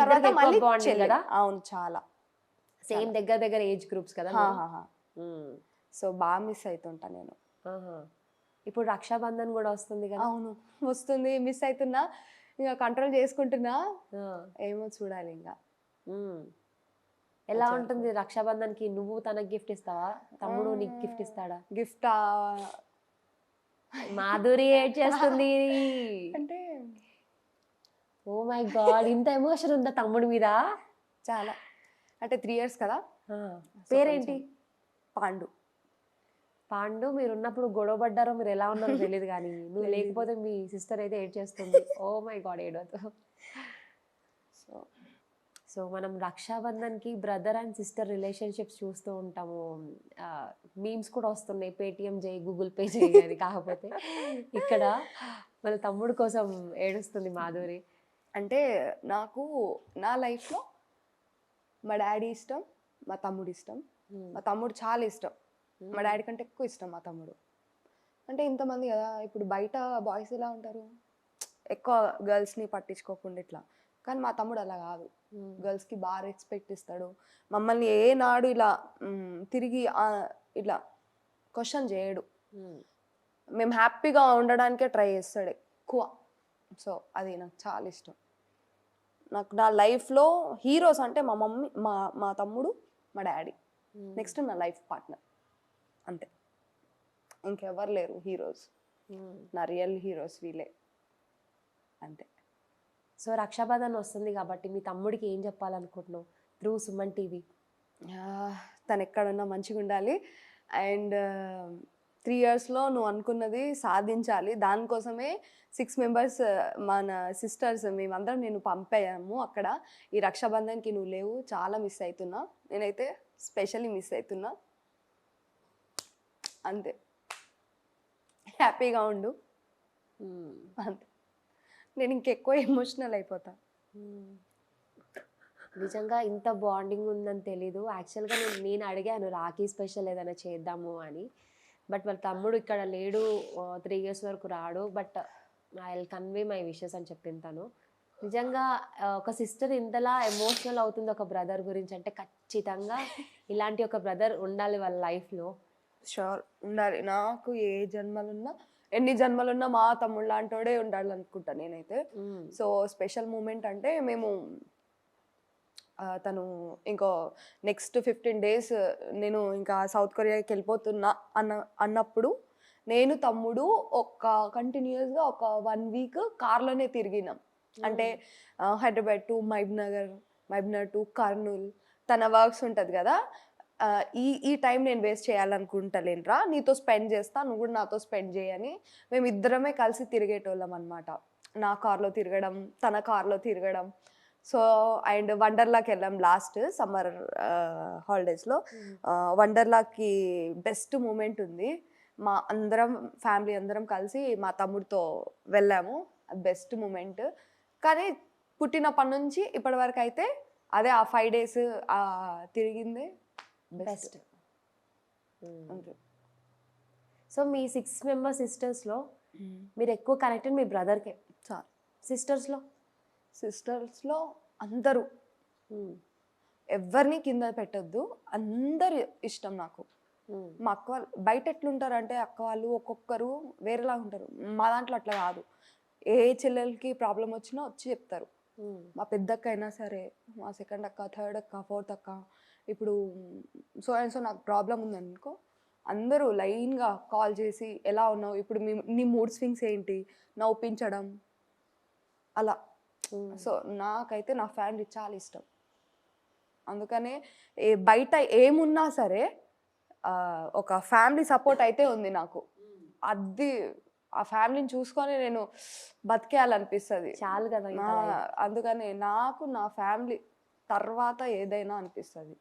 తర్వాత మళ్ళీ కదా. అవును, చాలా సేమ్ దగ్గర ఏజ్ గ్రూప్స్ కదా. సో బాగా మిస్ అవుతుంటా నేను. ఇప్పుడు రక్షాబంధన్ కూడా వస్తుంది కదా. అవును వస్తుంది, మిస్ అవుతున్నా, ఇంకా కంట్రోల్ చేసుకుంటున్నా, ఏమో చూడాలి ఇంకా. ఎలా ఉంటుంది రక్షాబంధన్కి? నువ్వు తనకి గిఫ్ట్ ఇస్తావా, తమ్ముడు నీకు గిఫ్ట్ ఇస్తాడా? గిఫ్ట్ మాధురి ఏడ్ చేస్తుంది. అంటే ఓ మై గాడ్, ఇంత ఎమోషన్ ఉందా తమ్ముడి మీద? చాలా, అంటే 3 years కదా. పేరేంటి? పాండు. పాండు. మీరు ఉన్నప్పుడు గొడవ పడ్డారో మీరు ఎలా ఉన్నారో తెలియదు, కానీ నువ్వు లేకపోతే మీ సిస్టర్ అయితే ఏడ్ చేస్తుంది. ఓ మై గాడ్, ఏడవద్దు. సో సో మనం రక్షాబంధన్కి బ్రదర్ అండ్ సిస్టర్ రిలేషన్షిప్స్ చూస్తూ ఉంటాము. మీమ్స్ కూడా వస్తున్నాయి, పేటిఎం చేయి, గూగుల్ పే చేయి అని. కాకపోతే ఇక్కడ మన తమ్ముడు కోసం ఏడుస్తుంది మాధురి. అంటే నాకు నా లైఫ్లో మా డాడీ ఇష్టం, మా తమ్ముడు ఇష్టం. మా తమ్ముడు చాలా ఇష్టం, మా డాడీ కంటే ఎక్కువ ఇష్టం మా తమ్ముడు. అంటే ఇంతమంది కదా, ఇప్పుడు బయట బాయ్స్ ఎలా ఉంటారు, ఎక్కువ గర్ల్స్ని పట్టించుకోకుండా ఇట్లా. కానీ మా తమ్ముడు అలా కాదు, గర్ల్స్కి బాగా రెస్పెక్ట్ ఇస్తాడు. మమ్మల్ని ఏనాడు ఇలా తిరిగి ఇట్లా క్వశ్చన్ చేయడు. మేము హ్యాపీగా ఉండడానికే ట్రై చేస్తాడు ఎక్కువ. సో అది నాకు చాలా ఇష్టం. నాకు నా లైఫ్లో హీరోస్ అంటే మా మమ్మీ, మా తమ్ముడు, మా డాడీ. నెక్స్ట్ నా లైఫ్ పార్ట్నర్, అంతే. ఇంకెవరు లేరు హీరోస్. నా రియల్ హీరోస్ వీళ్ళే, అంతే. సో రక్షాబంధన్ వస్తుంది కాబట్టి మీ తమ్ముడికి ఏం చెప్పాలనుకుంటున్నావు త్రూ సుమన్ టీవీ? తను ఎక్కడున్నా మంచిగా ఉండాలి. అండ్ 3 yearsలో నువ్వు అనుకున్నది సాధించాలి. దానికోసమే 6 members మన సిస్టర్స్ మేమందరం నేను పంపాము అక్కడ. ఈ రక్షాబంధన్కి నువ్వు లేవు, చాలా మిస్ అవుతున్నా. నేనైతే స్పెషల్లీ మిస్ అవుతున్నా, అంతే. హ్యాపీగా ఉండు, అంతే. నేను ఇంకెక్కువ ఎమోషనల్ అయిపోతా. నిజంగా ఇంత బాండింగ్ ఉందని తెలీదు. యాక్చువల్గా నేను అడిగాను రాఖీ స్పెషల్ ఏదైనా చేద్దాము అని, బట్ వాళ్ళ తమ్ముడు ఇక్కడ లేడు, 3 years వరకు రాడు. But I will convey my wishes అని చెప్పింది తను. నిజంగా ఒక సిస్టర్ ఇంతలా ఎమోషనల్ అవుతుంది ఒక బ్రదర్ గురించి అంటే ఖచ్చితంగా ఇలాంటి ఒక బ్రదర్ ఉండాలి వాళ్ళ లైఫ్లో. షూర్ ఉండాలి. నాకు ఏ జన్మలున్నా, ఎన్ని జన్మలున్నా మా తమ్ముడు లాంటోడే ఉండాలి అనుకుంటా నేనైతే. సో స్పెషల్ మూమెంట్ అంటే మేము తను ఇంకో నెక్స్ట్ 15 days నేను ఇంకా సౌత్ కొరియాకి వెళ్ళిపోతున్నా అన్నప్పుడు నేను తమ్ముడు కంటిన్యూస్గా ఒక 1 week కార్లోనే తిరిగినాం. అంటే హైదరాబాద్ టు మహబూబ్నగర్ టు కర్నూల్. తన వర్క్స్ ఉంటుంది కదా, ఈ టైం నేను వేస్ట్ చేయాలనుకుంటలేనురా, నీతో స్పెండ్ చేస్తా, నువ్వు కూడా నాతో స్పెండ్ చేయని మేము ఇద్దరమే కలిసి తిరిగేటోళ్ళం అనమాట. నా కార్లో తిరగడం, తన కార్లో తిరగడం. సో అండ్ వండర్లాకి వెళ్ళాం లాస్ట్ సమ్మర్ హాలిడేస్లో. వండర్లాకి బెస్ట్ మూమెంట్ ఉంది. మా అందరం ఫ్యామిలీ అందరం కలిసి మా తమ్ముడితో వెళ్ళాము, బెస్ట్ మూమెంట్. కానీ పుట్టినప్పటి నుంచి ఇప్పటి వరకు అయితే అదే ఆ 5 days తిరిగిందే బెస్ట్. సో మీ 6 members సిస్టర్స్లో మీరు ఎక్కువ కనెక్టెడ్ మీ బ్రదర్కే. చాలు. సిస్టర్స్లో అందరూ, ఎవరిని కింద పెట్టద్దు, అందరు ఇష్టం నాకు. మా అక్క వాళ్ళు బయట ఎట్లుంటారంటే అక్క వాళ్ళు ఒక్కొక్కరు వేరేలా ఉంటారు. మా దాంట్లో అట్లా కాదు. ఏ చెల్లెలకి ప్రాబ్లం వచ్చినా వచ్చి చెప్తారు. మా పెద్దక్క అయినా సరే, మా సెకండ్ అక్క, థర్డ్ అక్క, ఫోర్త్ అక్క, ఇప్పుడు సో అండ్ సో నాకు ప్రాబ్లం ఉందనుకో, అందరూ లైన్గా కాల్ చేసి ఎలా ఉన్నావు, ఇప్పుడు నీ మూడ్ స్వింగ్స్ ఏంటి, నవ్వుపించడం అలా. సో నాకైతే నా ఫ్యామిలీ చాలా ఇష్టం. అందుకనే బయట ఏమున్నా సరే ఒక ఫ్యామిలీ సపోర్ట్ అయితే ఉంది నాకు. అది ఆ ఫ్యామిలీని చూసుకొని నేను బతికేయాలనిపిస్తుంది చాలు కదా. అందుకని నాకు నా ఫ్యామిలీ తర్వాత ఏదైనా అనిపిస్తుంది.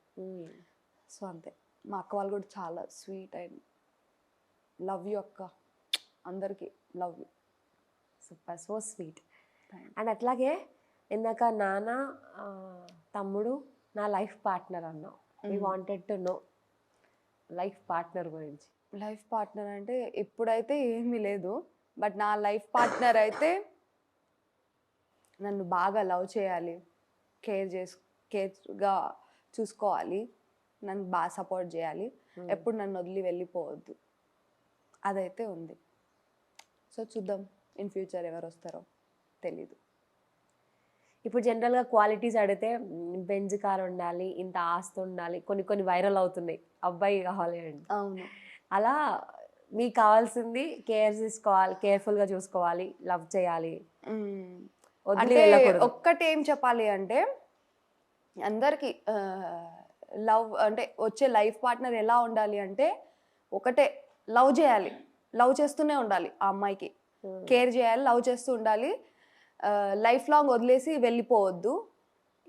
సో అంతే. మా అక్క వాళ్ళు కూడా చాలా స్వీట్ అండ్ లవ్ యూ అక్క, అందరికీ love you. Super, so sweet. And అట్లాగే ఇందాక నాన్న తమ్ముడు నా లైఫ్ పార్ట్నర్ అన్నావు. We wanted to know life partner గురించి. లైఫ్ పార్ట్నర్ అంటే ఇప్పుడైతే ఏమీ లేదు, బట్ నా లైఫ్ పార్ట్నర్ అయితే నన్ను బాగా లవ్ చేయాలి, కేర్గా చూసుకోవాలి, నన్ను బాగా సపోర్ట్ చేయాలి, ఎప్పుడు నన్ను వదిలి వెళ్ళిపోవద్దు, అదైతే ఉంది. సో చూద్దాం ఇన్ ఫ్యూచర్ ఎవరు వస్తారో తెలీదు. ఇప్పుడు జనరల్గా క్వాలిటీస్ అడిగితే బెంజ్ కార్ ఉండాలి, ఇంత ఆస్తి ఉండాలి, కొన్ని వైరల్ అవుతున్నాయి, అబ్బాయి కావాలి అండి. అవును. అలా మీకు కావాల్సింది కేర్ తీసుకోవాలి, కేర్ఫుల్గా చూసుకోవాలి, లవ్ చేయాలి, వదిలి అంటే వెళ్ళకూడదు. ఒక్కటి ఏం చెప్పాలి అంటే అందరికి లవ్ అంటే వచ్చే లైఫ్ పార్ట్నర్ ఎలా ఉండాలి అంటే ఒకటే, లవ్ చేయాలి, లవ్ చేస్తూనే ఉండాలి, ఆ అమ్మాయికి కేర్ చేయాలి, లవ్ చేస్తూ ఉండాలి, లైఫ్ లాంగ్ వదిలేసి వెళ్ళిపోవద్దు.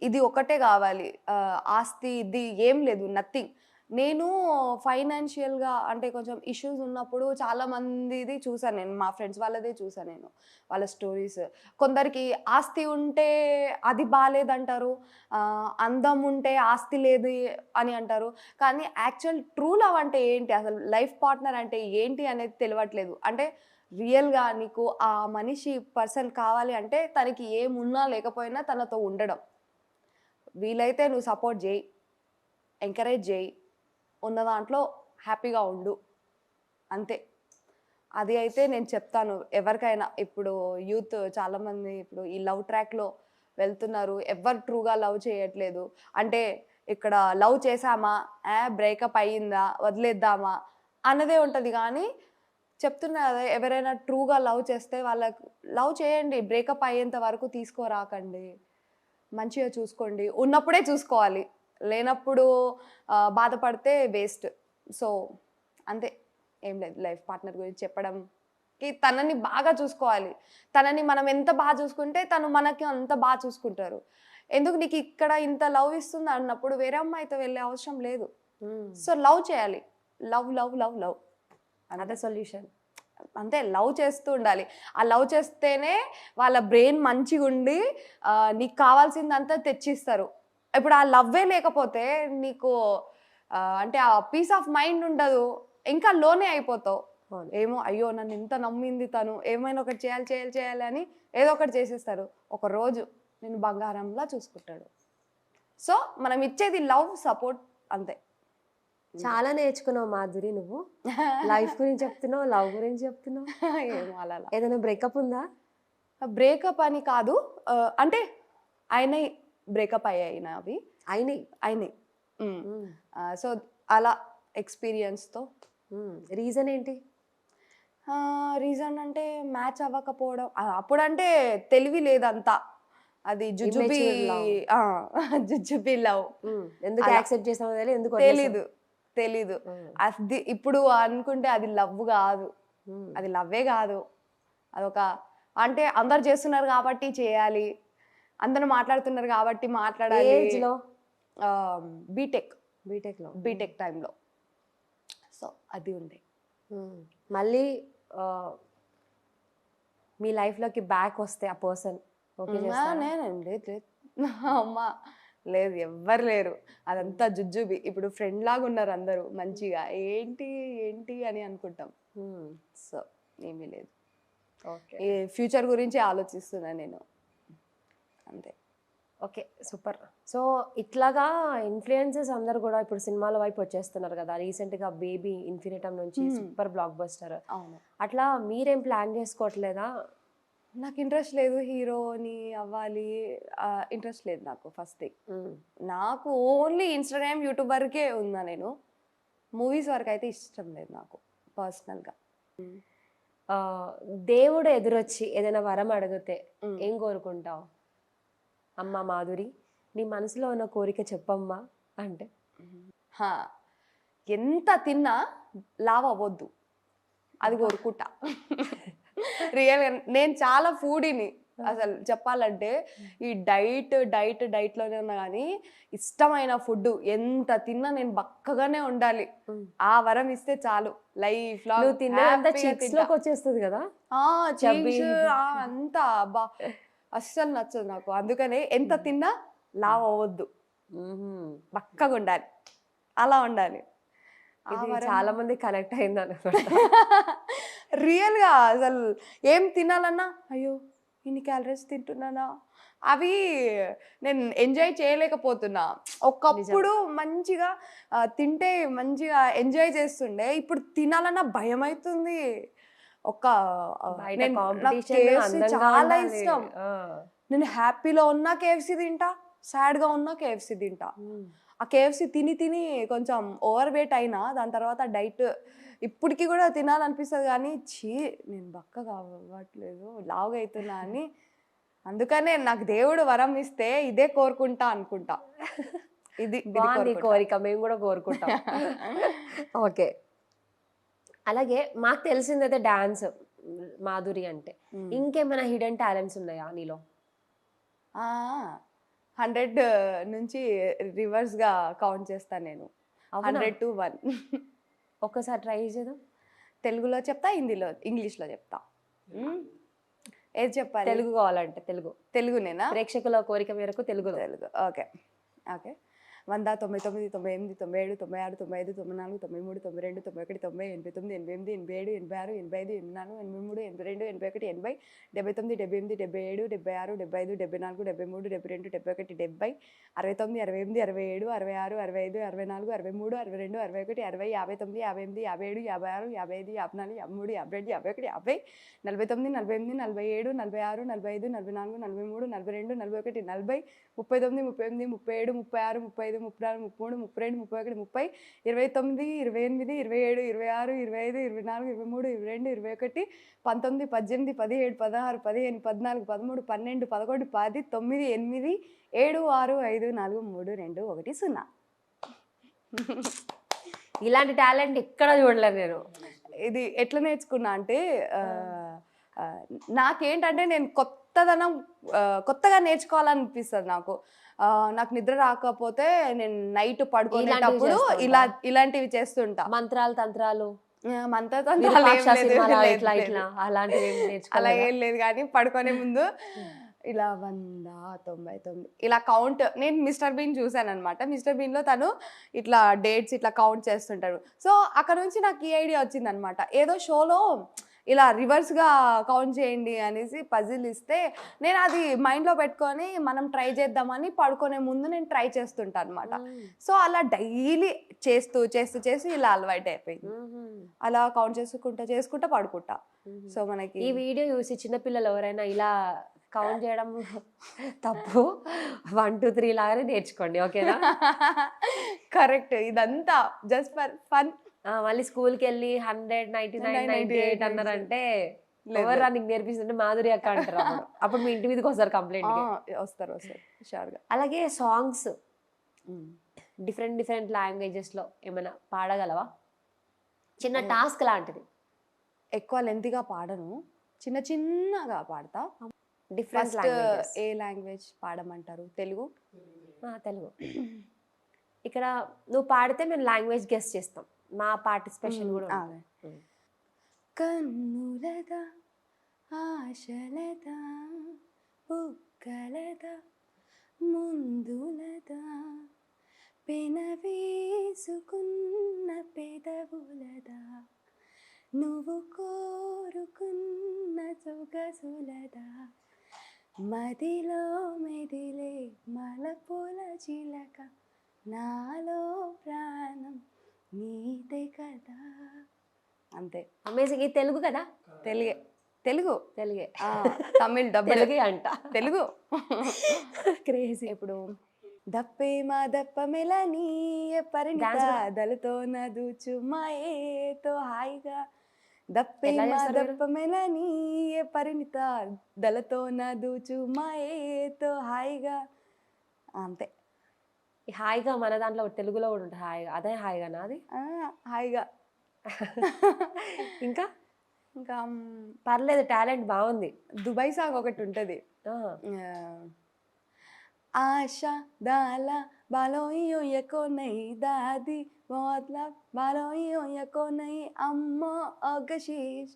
ఇది ఒకటే కావాలి. ఆస్తి ఇది ఏం లేదు, నథింగ్. నేను ఫైనాన్షియల్గా అంటే కొంచెం ఇష్యూస్ ఉన్నప్పుడు చాలా మందిది చూసాను నేను, మా ఫ్రెండ్స్ వాళ్ళదే చూసాను నేను, వాళ్ళ స్టోరీస్. కొందరికి ఆస్తి ఉంటే అది బాగాలేదంటారు, అందం ఉంటే ఆస్తి లేదు అని అంటారు. కానీ యాక్చువల్ ట్రూ లవ్ అంటే ఏంటి, అసలు లైఫ్ పార్ట్నర్ అంటే ఏంటి అనేది తెలియట్లేదు. అంటే రియల్గా నీకు ఆ మనిషి పర్సన్ కావాలి అంటే తనకి ఏమున్నా లేకపోయినా తనతో ఉండడం, వీలైతే నువ్వు సపోర్ట్ చేయి, ఎంకరేజ్ చేయి, ఉన్న దాంట్లో హ్యాపీగా ఉండు, అంతే. అది అయితే నేను చెప్తాను ఎవరికైనా. ఇప్పుడు యూత్ చాలామంది ఇప్పుడు ఈ లవ్ ట్రాక్లో వెళ్తున్నారు, ఎవరు ట్రూగా లవ్ చేయట్లేదు. అంటే ఇక్కడ లవ్ చేసామా, బ్రేకప్ అయ్యిందా, వదిలేద్దామా అన్నదే ఉంటుంది. కానీ చెప్తున్నా కదా, ఎవరైనా ట్రూగా లవ్ చేస్తే వాళ్ళకు లవ్ చేయండి, బ్రేకప్ అయ్యేంత వరకు తీసుకోరాకండి, మంచిగా చూసుకోండి. ఉన్నప్పుడే చూసుకోవాలి, లేనప్పుడు బాధపడితే వేస్ట్. సో అంతే, ఏం లేదు. లైఫ్ పార్ట్నర్ గురించి చెప్పడంకి తనని బాగా చూసుకోవాలి. తనని మనం ఎంత బాగా చూసుకుంటే తను మనకి అంత బాగా చూసుకుంటారు. ఎందుకు నీకు ఇక్కడ ఇంత లవ్ ఇస్తుంది అన్నప్పుడు వేరే అమ్మాయితో వెళ్ళే అవసరం లేదు. సో లవ్ చేయాలి, లవ్ లవ్ లవ్ లవ్, అదే సొల్యూషన్. అంతే, లవ్ చేస్తూ ఉండాలి. ఆ లవ్ చేస్తేనే వాళ్ళ బ్రెయిన్ మంచిగా ఉండి నీకు కావాల్సిందంతా తెచ్చిస్తారు. ఇప్పుడు ఆ లవ్వే లేకపోతే నీకు అంటే ఆ పీస్ ఆఫ్ మైండ్ ఉండదు, ఇంకా లోనే అయిపోతావు. ఏమో అయ్యో నన్ను ఇంత నమ్మింది తను, ఏమైనా ఒకటి చేయాలి చేయాలి చేయాలి అని ఏదో ఒకటి చేసేస్తారు. ఒక రోజు నేను బంగారంలా చూసుకుంటాడు. సో మనం ఇచ్చేది లవ్, సపోర్ట్, అంతే. చాలా నేర్చుకున్నావు మాధురి, నువ్వు లైఫ్ గురించి చెప్తున్నావు, లవ్ గురించి చెప్తున్నావు. ఏమో అలా ఏదైనా బ్రేకప్ ఉందా? బ్రేకప్ అని కాదు, అంటే ఆయన బ్రేకప్ అయ్యాయి అయినాయి. సో అలా ఎక్స్పీరియన్స్తో. రీజన్ ఏంటి? రీజన్ అంటే మ్యాచ్ అవ్వకపోవడం. అప్పుడంటే తెలివి లేదంతా, అది జుజుబి జుజుబి లవ్. ఎందుకు యాక్సెప్ట్ చేసామో ఎందుకు తెలీదు. అది ఇప్పుడు అనుకుంటే అది లవ్ కాదు, అది లవ్వే కాదు. అదొక అంటే అందరు చేస్తున్నారు కాబట్టి చేయాలి, అందరూ మాట్లాడుతున్నారు కాబట్టి మాట్లాడాలి. బీటెక్ టైంలో. సో అది ఉండే. మళ్ళీ మీ లైఫ్లోకి బ్యాక్ వస్తే ఆ పర్సన్ ఓకే చేస్తారా? నేనండి అమ్మా లేదు, ఎవ్వరు లేరు, అదంతా జుజుబి. ఇప్పుడు ఫ్రెండ్ లాగా ఉన్నారు అందరూ మంచిగా, ఏంటి ఏంటి అని అనుకుంటాం. సో ఏమీ లేదు. ఈ ఫ్యూచర్ గురించి ఆలోచిస్తున్నా నేను, అంతే. Okay, super. సో ఇట్లాగా ఇన్ఫ్లుయెన్సర్స్ అందరు కూడా ఇప్పుడు సినిమాల వైపు వచ్చేస్తున్నారు కదా. రీసెంట్గా బేబీ ఇన్ఫినిటమ్ నుంచి సూపర్ బ్లాక్ బస్టర్. అవును. అట్లా మీరేం ప్లాన్ చేసుకోవట్లేదా? నాకు ఇంట్రెస్ట్ లేదు, హీరోని అవ్వాలి ఇంట్రెస్ట్ లేదు నాకు. ఫస్ట్ థింగ్, నాకు ఓన్లీ ఇన్స్టాగ్రామ్, యూట్యూబ్ వరకే ఉందా. నేను మూవీస్ వరకు అయితే ఇష్టం లేదు నాకు పర్సనల్గా. దేవుడు ఎదురొచ్చి ఏదైనా వరం అడిగితే ఏం కోరుకుంటావు? అమ్మ మాధురి, నీ మనసులో ఉన్న కోరిక చెప్పమ్మా అంటే, ఎంత తిన్నా లావ్ అవ్వద్దు, అది కోరుకుంటా. రియల్గా నేను చాలా ఫుడీని అసలు చెప్పాలంటే. ఈ డైట్లోనే ఉన్నా కానీ ఇష్టమైన ఫుడ్ ఎంత తిన్నా నేను బక్కగానే ఉండాలి, ఆ వరం ఇస్తే చాలు. లైఫ్ లాంగ్ వచ్చేస్తుంది కదా అంతా. బా అస్సలు నచ్చదు నాకు. అందుకనే ఎంత తిన్నా లావ్ అవ్వద్దు, బక్కగా ఉండాలి, అలా ఉండాలి. చాలా మంది కనెక్ట్ అయింది అనుకుంటా. రియల్గా అసలు ఏం తినాలన్నా అయ్యో ఇన్ని క్యాలరీస్ తింటున్నానా, అవి నేను ఎంజాయ్ చేయలేకపోతున్నా. ఒకప్పుడు మంచిగా తింటే మంచిగా ఎంజాయ్ చేస్తుండే, ఇప్పుడు తినాలన్నా భయం అవుతుంది. చాలా ఇష్టం, నేను హ్యాపీలో ఉన్నా కేఎఫ్సీ తింటా, సాడ్గా ఉన్నా కేఎఫ్సీ తింటా. ఆ కేఎఫ్సీ తిని తిని కొంచెం ఓవర్ వెయిట్ అయినా దాని తర్వాత డైట్ ఇప్పటికీ కూడా తినాలనిపిస్తుంది, కానీ నేను బక్కగా అవ్వట్లేదు, లావుగా అవుతున్నా అని. అందుకనే నాకు దేవుడు వరం ఇస్తే ఇదే కోరుకుంటా అనుకుంటా. ఇది బాగుంది కోరిక, మేము కూడా కోరుకుంటాం. ఓకే, అలాగే మాకు తెలిసిందైతే డాన్స్ మాధురి అంటే, ఇంకేమైనా హిడెన్ టాలెంట్స్ ఉన్నాయా నీలో? 100 నుంచి రివర్స్గా కౌంట్ చేస్తాను నేను. 100 to 1. ఒక్కసారి ట్రై చేద్దాం. తెలుగులో చెప్తా, ఇంగ్లీష్లో చెప్తా. ఏది చెప్పాలి? తెలుగు కావాలంటే తెలుగునేనా? ప్రేక్షకుల కోరిక మేరకు తెలుగు. ఓకే. 100, 99, 98, 97, 96, 95, 94, 93, 92, 91, 90, 89, 88, 87, 86, 85, 84, 83, 82, 81, 80, 79, 78, 77, 76, 75, 74, 73, 72, 71, 70, 69, 68, 67, 66, 65, 64, 63, 62, 61, 60, 59, 58, 57, 56, 55, 54, 53, 54, 55, 49, 48, 47, 46, 45, 44, 43, 42, 41, 40, 39, 37, 36, 35, 34, 33, 32, 31, 30, 29, 28, 27, 26, 25, 24, 23, 22, 21, 19, 18, 17, 16, 15, 14, 13, 12, 11, 10, 9, 8, 7, 6, 5, 4, 3, 2, 1, 0. ఇలాంటి టాలెంట్ ఎక్కడ చూడలేదు నేను. ఇది ఎట్లా నేర్చుకున్నా అంటే నాకేంటంటే నేను కొత్తగా నేర్చుకోవాలనిపిస్తుంది నాకు. నాకు నిద్ర రాకపోతే నేను నైట్ పడుకునేటప్పుడు ఇలాంటివి చేస్తుంటా. మంత్రాలు తంత్రాలు అలా ఏం లేదు, కానీ పడుకునే ముందు ఇలా 100, 99 ఇలా కౌంట్. నేను మిస్టర్ బీన్ చూసాను అనమాట. మిస్టర్ బీన్లో తను ఇట్లా డేట్స్ ఇట్లా కౌంట్ చేస్తుంటాడు. సో అక్కడ నుంచి నాకు ఈ ఐడియా వచ్చింది అనమాట. ఏదో షోలో ఇలా రివర్స్గా కౌంట్ చేయండి అనేసి పజిల్ ఇస్తే నేను అది మైండ్లో పెట్టుకొని మనం ట్రై చేద్దామని పడుకునే ముందు నేను ట్రై చేస్తుంటాను అనమాట. సో అలా డైలీ చేస్తూ ఇలా అలవాటు అయిపోయింది. అలా కౌంట్ చేసుకుంటా పడుకుంటా. సో మనకి ఈ వీడియో చూసి చిన్నపిల్లలు ఎవరైనా ఇలా కౌంట్ చేయడం తప్పు, 1 2 3 లాగానే నేర్చుకోండి, ఓకేనా? కరెక్ట్. ఇదంతా జస్ట్ ఫర్ ఫన్. మళ్ళీ స్కూల్కి వెళ్ళి 100, 99, 98 అన్నారంటే ఎవరు నీకు నేర్పిస్తుంటే మాధురి అక్క అంటారు. అప్పుడు మీ ఇంటి మీదకి వస్తారు, కంప్లైంట్ వస్తారు షూర్గా. అలాగే సాంగ్స్ డిఫరెంట్ లాంగ్వేజెస్లో ఏమైనా పాడగలవా? చిన్న టాస్క్ లాంటిది. ఎక్కువ లెంతీగా పాడను, చిన్నగా పాడతా. Different languages. ఏ లాంగ్వేజ్ పాడమంటారు? తెలుగు. ఇక్కడ నువ్వు పాడితే మేము లాంగ్వేజ్ గెస్ట్ చేస్తాం, మా పార్టిసిపేషన్ కూడా. కన్నులదా ఆశలదా బుక్కలదా ముందులదా పెనవేసుకున్న పెదవులదా నువ్వు కోరుకున్న సొగసులదా మదిలో మెదిలే మలపుల చిలక నాలో ప్రాణం నీదే కదా. అంతే. అమేజింగ్. ఇది తెలుగు కదా? తెలుగే. తమిళ్ డబ్బు తెలుగే అంట. తెలుగు. క్రేజీ. ఇప్పుడు దప్పే మా దప్ప మెలని పరిణిత దళతో నదుచు మాయేతో హాయిగా దప్పే మా దప్ప మెలని పరిణిత దళతో నదుచు మాయేతో హాయిగా. అంతే. హాయిగా మన దాంట్లో తెలుగులో కూడా ఉంటుంది హాయిగా. అదే హాయిగా నాది. హాయిగా. ఇంకా పర్లేదు, టాలెంట్ బాగుంది. దుబాయ్ సాంగ్ ఒకటి ఉంటుంది. ఆశా దాలా బాలోయో యకో నై దాది మోత్లా బాలోయో యకో నై అమ్మో ఆగశీష్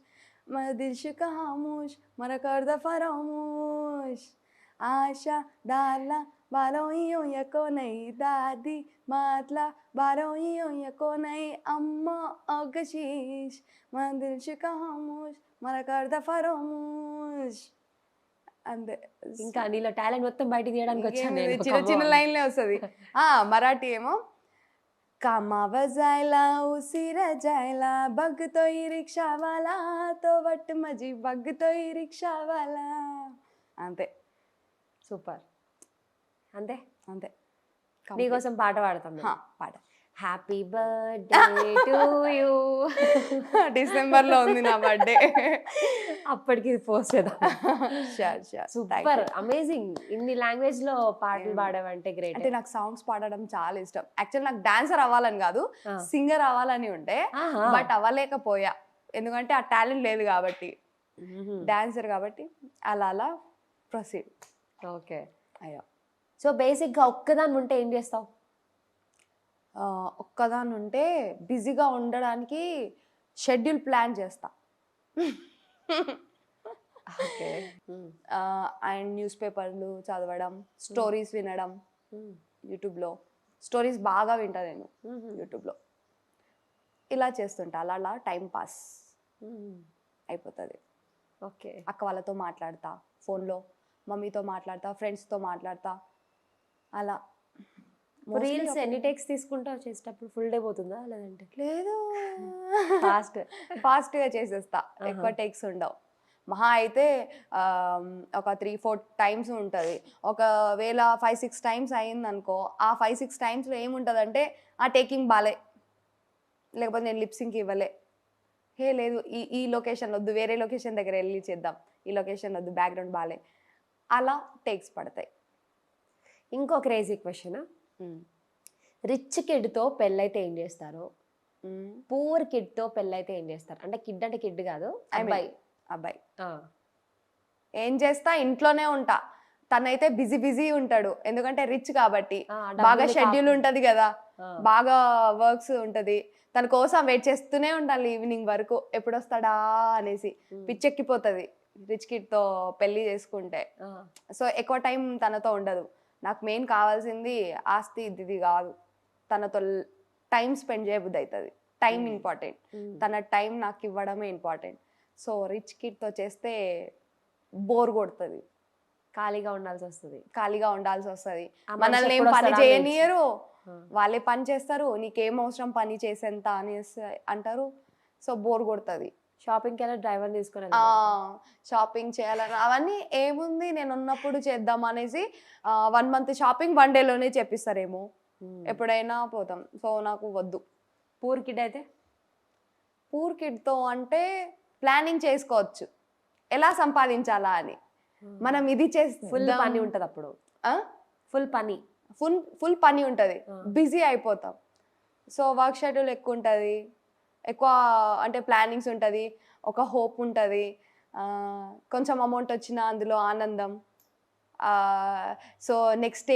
మన దిల్షు కహామూష్ మన కర్ద ఫరామూష్ ఆశా దాలా బాలోయో యకో నై దాది మాత్లా బాలోయో యకో నై అమ్మో ఆగశీష్ మన దిల్షు కహామూష్ మన కర్ద ఫరామూష్. అంతే. ఇంకా నీలో టాలెంట్ మొత్తం బయటికి తీయడానికి వచ్చాను. చిన్న లైన్లే వస్తుంది. మరాఠీ ఏమో कामाव जायला उशिरा जायला बघतोय रिक्षावाला तो वट माझी बघतोय रिक्षावाला. అంతే. సూపర్. అంతే. అంతే. నీకోసం పాట పాడతాం. పాట. Happy birthday to you. డిసెంబర్లో ఉంది నా బర్త్డే. అప్పటికి పోస్ట్ చేద్దాం. Super, amazing. ఇన్ని లాంగ్వేజ్ లో పాటలు పాడావంటే గ్రేట్. అంటే నాకు సాంగ్స్ పాడడం చాలా ఇష్టం. యాక్చువల్ నాకు డాన్సర్ అవ్వాలని కాదు, సింగర్ అవ్వాలని ఉండే, బట్ అవ్వలేకపోయా. ఎందుకంటే ఆ టాలెంట్ లేదు కాబట్టి. డాన్సర్ కాబట్టి అలా అలా ప్రొసీడ్. ఓకే. అయ్యో. సో బేసిక్గా ఒక్కదాన్ని ఉంటే ఏం చేస్తావు? ఒక్కదాన్ని ఉంటే బిజీగా ఉండడానికి షెడ్యూల్ ప్లాన్ చేస్తా. ఓకే. అండ్ న్యూస్ పేపర్లు చదవడం, స్టోరీస్ వినడం. యూట్యూబ్లో స్టోరీస్ బాగా వింటా నేను యూట్యూబ్లో. ఇలా చేస్తుంటా. అలా అలా టైం పాస్ అయిపోతుంది. ఓకే. అక్క వాళ్ళతో మాట్లాడతా ఫోన్లో, మమ్మీతో మాట్లాడతా, ఫ్రెండ్స్తో మాట్లాడతా. అలా. రీల్స్ ఎన్ని టేక్స్ తీసుకుంటావు చేసేటప్పుడు? ఫుల్ డే పోతుందా లేదంటే? లేదు, ఫాస్ట్గా చేసేస్తా. ఎక్కువ టేక్స్ ఉండవు. మహా అయితే ఒక 3-4 టైమ్స్ ఉంటుంది. ఒకవేళ 5-6 టైమ్స్ అయింది అనుకో, ఆ 5-6 టైమ్స్లో ఏముంటుందంటే ఆ టేకింగ్ బాలే, లేకపోతే నేను లిప్సింగ్కి ఇవ్వలే, హే లేదు ఈ లొకేషన్ వద్దు, వేరే లొకేషన్ దగ్గర వెళ్ళి చేద్దాం, ఈ లొకేషన్ వద్దు, బ్యాక్గ్రౌండ్ బాలే, అలా టేక్స్ పడతాయి. ఇంకో క్రేజీ క్వశ్చన్. రిచ్ కిడ్తో పెళ్ళైతే ఏం చేస్తారు? పూర్ కిడ్తో పెళ్ళైతే ఏం చేస్తారు? అంటే కిడ్ అంటే కిడ్ కాదు, అబ్బాయి. ఏం చేస్తా, ఇంట్లోనే ఉంటా. తనైతే బిజీ ఉంటాడు, ఎందుకంటే రిచ్ కాబట్టి. బాగా షెడ్యూల్ ఉంటది కదా, బాగా వర్క్స్ ఉంటది. తన కోసం వెయిట్ చేస్తూనే ఉండాలి ఈవినింగ్ వరకు, ఎప్పుడు వస్తాడా అనేసి. పిచ్చెక్కిపోతుంది రిచ్ కిడ్తో పెళ్లి చేసుకుంటే. సో ఎక్కువ టైం తనతో ఉండదు. నాకు మెయిన్ కావాల్సింది ఆస్తి ఇది కాదు, తనతో టైం స్పెండ్ చేయబుద్ధి అవుతుంది. టైం ఇంపార్టెంట్, తన టైం నాకు ఇవ్వడమే ఇంపార్టెంట్. సో రిచ్ కిడ్తో చేస్తే బోర్ కొడుతుంది, ఖాళీగా ఉండాల్సి వస్తుంది. మనల్ని ఏం పని చేయనియరు, వాళ్ళే పని చేస్తారు. నీకేం అవసరం పని చేసేంత అనేసి అంటారు. సో బోర్ కొడుతుంది. షాపింగ్కి వెళ్ళి డ్రైవర్ తీసుకుని షాపింగ్ చేయాలని అవన్నీ ఏముంది, నేను ఉన్నప్పుడు చేద్దాం అనేసి 1 month షాపింగ్ 1 dayలోనే చెప్పిస్తారేమో, ఎప్పుడైనా పోతాం. సో నాకు వద్దు. పూర్ కిడ్ అయితే? పూర్ కిడ్తో అంటే ప్లానింగ్ చేసుకోవచ్చు, ఎలా సంపాదించాలా అని. మనం ఇది చేస్తే ఫుల్ పని ఉంటుంది అప్పుడు. ఫుల్ పని ఉంటుంది, బిజీ అయిపోతాం. సో వర్క్ షెడ్యూల్ ఎక్కువ ఉంటుంది, ఎక్కువ అంటే ప్లానింగ్స్ ఉంటుంది, ఒక హోప్ ఉంటుంది, కొంచెం అమౌంట్ వచ్చినా అందులో ఆనందం. సో నెక్స్ట్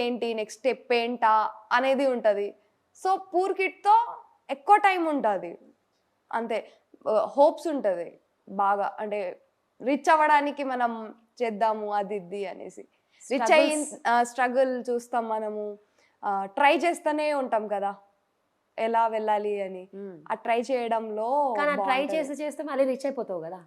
స్టెప్ ఏంటా అనేది ఉంటుంది. సో పూర్ కిడ్తో ఎక్కువ టైం ఉంటుంది, అంతే. హోప్స్ ఉంటుంది బాగా, అంటే రిచ్ అవ్వడానికి మనం చేద్దాము అది ఇది అనేసి. రిచ్ అయ్యి స్ట్రగుల్ చూస్తాం మనము, ట్రై చేస్తూనే ఉంటాం కదా ఎలా వెళ్ళాలి అని. ఆ ట్రై చేయడంలో ట్రై చేస్తే మళ్ళీ రిచ్ అయిపోతావు కదా.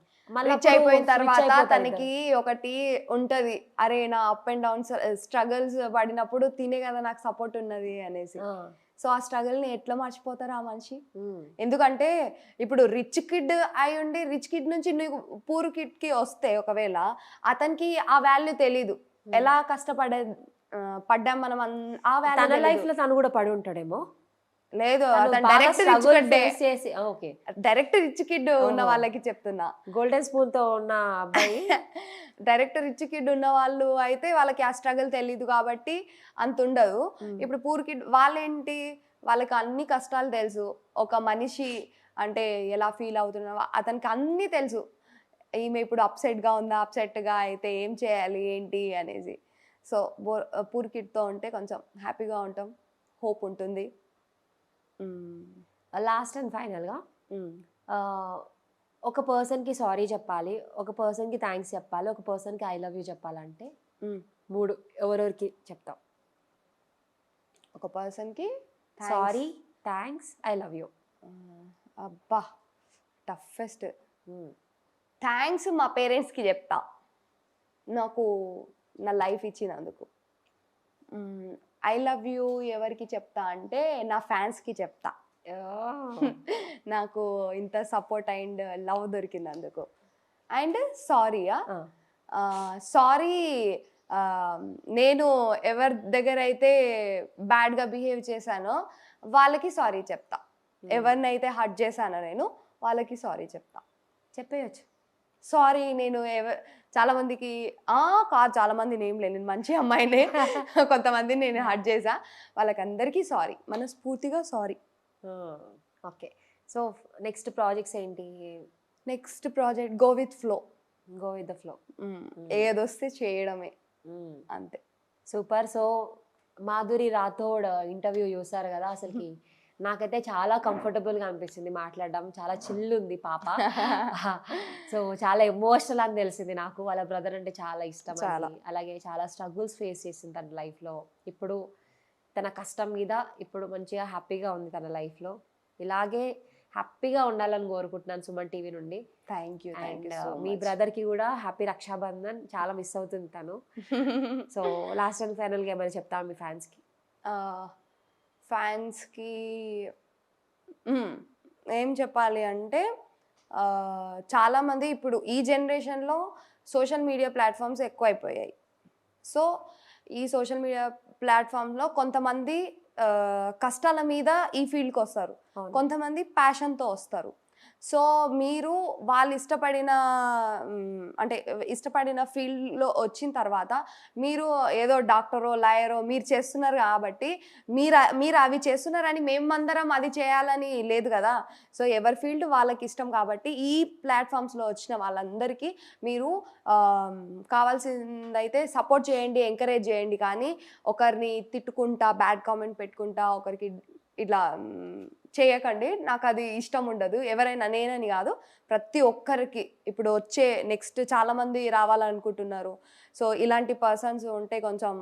రిచ్ అయిపోయిన తర్వాత తనకి ఒకటి ఉంటది, అరే నా అప్ అండ్ డౌన్స్ స్ట్రగుల్స్ పడినప్పుడు తినే కదా నాకు సపోర్ట్ ఉన్నది అనేసి. సో ఆ స్ట్రగుల్ ని ఎట్లా మర్చిపోతారు ఆ మనిషి? ఎందుకంటే ఇప్పుడు రిచ్ కిడ్ అయి ఉండి రిచ్ కిడ్ నుంచి నువ్వు పూర్ కిడ్ కి వస్తే ఒకవేళ అతనికి ఆ వాల్యూ తెలీదు, ఎలా పడ్డాం మనం ఆ వాల్యూ. లైఫ్ లో తను కూడా పడి ఉంటాడేమో. లేదు, డైరెక్ట్ రిచ్ కిడ్ ఉన్న వాళ్ళకి చెప్తున్నా. గోల్డెన్ స్పూన్ తో ఉన్న అబ్బాయి డైరెక్ట్ రిచ్ కిడ్ ఉన్న వాళ్ళు అయితే వాళ్ళకి ఆ స్ట్రగుల్ తెలీదు కాబట్టి అంత ఉండదు. ఇప్పుడు పూర్ కిడ్ వాళ్ళేంటి, వాళ్ళకి అన్ని కష్టాలు తెలుసు. ఒక మనిషి అంటే ఎలా ఫీల్ అవుతున్నా అతనికి అన్నీ తెలుసు. ఈమె ఇప్పుడు అప్సెట్గా ఉందా, అప్సెట్గా అయితే ఏం చేయాలి ఏంటి అనేసి. సో పూర్ కిడ్తో ఉంటే కొంచెం హ్యాపీగా ఉంటాం, హోప్ ఉంటుంది. లాస్ట్ అండ్ ఫైనల్గా ఒక పర్సన్కి సారీ చెప్పాలి, ఒక పర్సన్కి థ్యాంక్స్ చెప్పాలి, ఒక పర్సన్కి ఐ లవ్ యూ చెప్పాలంటే 3 ఎవరెవరికి చెప్తాం? ఒక పర్సన్కి sorry, thanks, I love you. అబ్బా టఫెస్ట్. థ్యాంక్స్ మా పేరెంట్స్కి చెప్తా, నాకు నా లైఫ్ ఇచ్చినందుకు. ఐ లవ్ యూ ఎవరికి చెప్తా అంటే నా ఫ్యాన్స్కి చెప్తా, నాకు ఇంత సపోర్ట్ అండ్ లవ్ దొరికినందుకు. అండ్ సారీ నేను ఎవరి దగ్గర అయితే బ్యాడ్గా బిహేవ్ చేశానో వాళ్ళకి సారీ చెప్తా. ఎవరినైతే హర్ట్ చేశానో నేను వాళ్ళకి సారీ చెప్తా. చెప్పేయచ్చు. సారీ నేను చాలా మందికి కాదు, చాలా మంది నేమ్ లేదు, నేను మంచి అమ్మాయినే. కొంతమందిని నేను హర్ట్ చేసా, వాళ్ళకందరికీ సారీ, మనస్ఫూర్తిగా sorry. Okay. So next projects ఏంటి? Next project go with flow. Go with the flow. ఏదొస్తే చేయడమే, అంతే. Super. So Madhuri Rathod interview చూసారు కదా, అసలుకి నాకైతే చాలా కంఫర్టబుల్గా అనిపించింది మాట్లాడడం. చాలా చిల్ ఉంది పాప. సో చాలా ఎమోషనల్ అని తెలిసింది నాకు. వాళ్ళ బ్రదర్ అంటే చాలా ఇష్టం అని, అలాగే చాలా స్ట్రగుల్స్ ఫేస్ చేసింది తన లైఫ్లో. ఇప్పుడు తన కష్టం మీద ఇప్పుడు మంచిగా హ్యాపీగా ఉంది తన లైఫ్లో. ఇలాగే హ్యాపీగా ఉండాలని కోరుకుంటున్నాను సుమన్ టీవీ నుండి. Thank you. అండ్ మీ బ్రదర్కి కూడా హ్యాపీ రక్షాబంధన్. చాలా మిస్ అవుతుంది తను. సో లాస్ట్ అండ్ ఫైనల్గా ఏమైనా చెప్తాను మీ ఫ్యాన్స్కి? ఫ్యాన్స్కి ఏం చెప్పాలి అంటే, చాలామంది ఇప్పుడు ఈ జనరేషన్లో సోషల్ మీడియా ప్లాట్ఫామ్స్ ఎక్కువైపోయాయి. సో ఈ సోషల్ మీడియా ప్లాట్ఫామ్లో కొంతమంది కష్టాల మీద ఈ ఫీల్డ్కి వస్తారు, కొంతమంది ప్యాషన్తో వస్తారు. సో మీరు వాళ్ళు ఇష్టపడిన ఫీల్డ్లో వచ్చిన తర్వాత మీరు ఏదో డాక్టరో లాయరో మీరు చేస్తున్నారు కాబట్టి మీరు అవి చేస్తున్నారని మేమందరం అది చేయాలని లేదు కదా. సో ఎవరి ఫీల్డ్ వాళ్ళకి ఇష్టం కాబట్టి ఈ ప్లాట్ఫామ్స్లో వచ్చిన వాళ్ళందరికీ మీరు కావాల్సిందైతే సపోర్ట్ చేయండి, ఎంకరేజ్ చేయండి. కానీ ఒకరిని తిట్టుకుంటా, బ్యాడ్ కామెంట్ పెట్టుకుంటా ఒకరికి ఇట్లా చేయకండి. నాకు అది ఇష్టం ఉండదు. ఎవరైనా, నేనని కాదు, ప్రతి ఒక్కరికి ఇప్పుడు వచ్చే నెక్స్ట్ చాలామంది రావాలనుకుంటున్నారు. సో ఇలాంటి పర్సన్స్ ఉంటే కొంచెం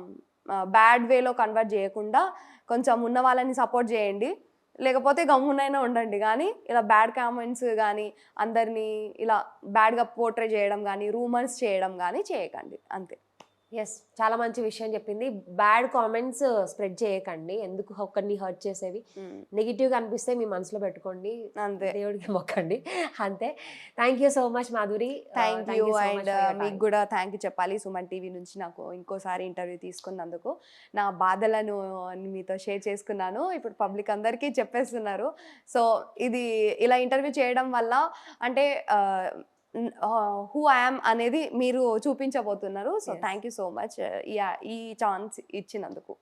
బ్యాడ్ వేలో కన్వర్ట్ చేయకుండా కొంచెం ఉన్న వాళ్ళని సపోర్ట్ చేయండి. లేకపోతే గమ్మునైనా ఉండండి. కానీ ఇలా బ్యాడ్ కామెంట్స్ కానీ అందరినీ ఇలా బ్యాడ్గా పోర్ట్రే చేయడం కానీ రూమర్స్ చేయడం కానీ చేయకండి, అంతే. ఎస్, చాలా మంచి విషయం చెప్పింది. బ్యాడ్ కామెంట్స్ స్ప్రెడ్ చేయకండి, ఎందుకు ఒక్కరిని హర్ట్ చేసేవి. నెగిటివ్గా అనిపిస్తే మీ మనసులో పెట్టుకోండి, అంతే. దేవుడికి మొక్కండి, అంతే. Thank you so much Madhuri. Thank you. And మీకు కూడా థ్యాంక్ యూ చెప్పాలి, సుమన్ టీవీ నుంచి నాకు ఇంకోసారి ఇంటర్వ్యూ తీసుకున్నందుకు. నా బాధలను మీతో షేర్ చేసుకున్నాను, ఇప్పుడు పబ్లిక్ అందరికీ చెప్పేస్తున్నారు. సో ఇది ఇలా ఇంటర్వ్యూ చేయడం వల్ల అంటే హూ ఐఎమ్ అనేది మీరు చూపించబోతున్నారు. So thank you so much ఈ ఛాన్స్ ఇచ్చినందుకు.